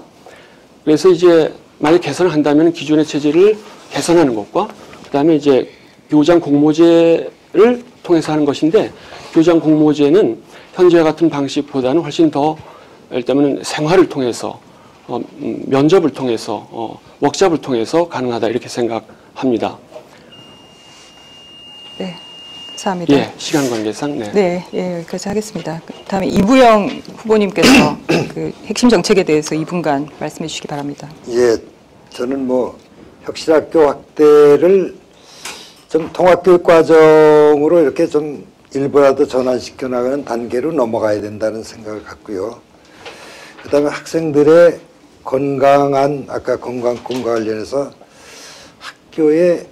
그래서 이제 만약 개선을 한다면 기존의 체제를 개선하는 것과, 그다음에 이제 교장 공모제를 통해서 하는 것인데, 교장 공모제는 현재와 같은 방식보다는 훨씬 더 일단은 생활을 통해서 면접을 통해서 워크숍을 통해서 가능하다 이렇게 생각합니다. 네, 감사합니다. 예, 시간 관계상 네, 예, 여기까지 하겠습니다. 다음에 이부영 후보님께서 그 핵심 정책에 대해서 2분간 말씀해 주시기 바랍니다. 예, 저는 뭐 혁신학교 확대를 좀 통합교육 과정으로 이렇게 좀 일부라도 전환시켜 나가는 단계로 넘어가야 된다는 생각을 갖고요. 그 다음에 학생들의 건강한, 아까 건강꿈과 관련해서 학교에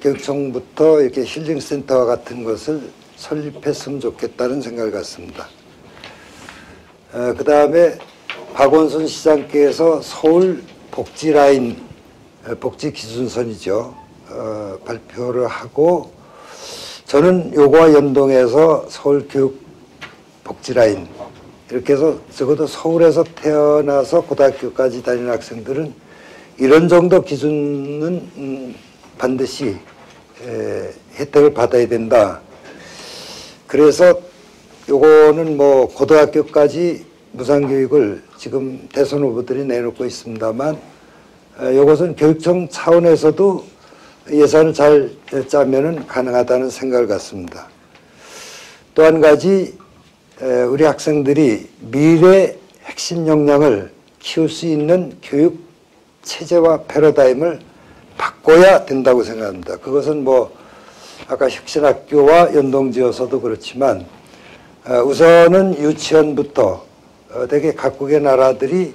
교육청부터 이렇게 힐링센터와 같은 것을 설립했으면 좋겠다는 생각을 갖습니다. 그 다음에 박원순 시장께서 서울 복지라인, 복지기준선이죠. 발표를 하고, 저는 요거와 연동해서 서울교육 복지라인, 이렇게 해서 적어도 서울에서 태어나서 고등학교까지 다니는 학생들은 이런 정도 기준은 반드시 혜택을 받아야 된다. 그래서 요거는 뭐 고등학교까지 무상교육을 지금 대선 후보들이 내놓고 있습니다만, 요것은 교육청 차원에서도 예산을 잘 짜면은 가능하다는 생각을 갖습니다. 또 한 가지, 우리 학생들이 미래 핵심 역량을 키울 수 있는 교육 체제와 패러다임을 바꿔야 된다고 생각합니다. 그것은 뭐 아까 혁신학교와 연동지어서도 그렇지만, 우선은 유치원부터 대개 각국의 나라들이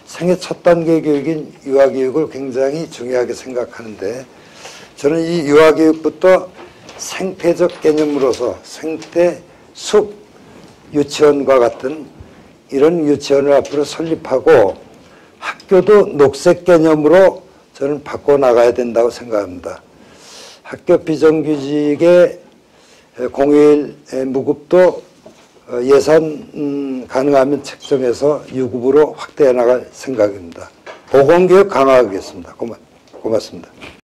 생애 첫 단계 교육인 유아교육을 굉장히 중요하게 생각하는데, 저는 이 유아교육부터 생태적 개념으로서 생태 숲 유치원과 같은 이런 유치원을 앞으로 설립하고, 학교도 녹색 개념으로 저는 바꿔나가야 된다고 생각합니다. 학교 비정규직의 공휴일 무급도 예산 가능하면 책정해서 유급으로 확대해 나갈 생각입니다. 보건교육 강화하겠습니다. 고맙습니다.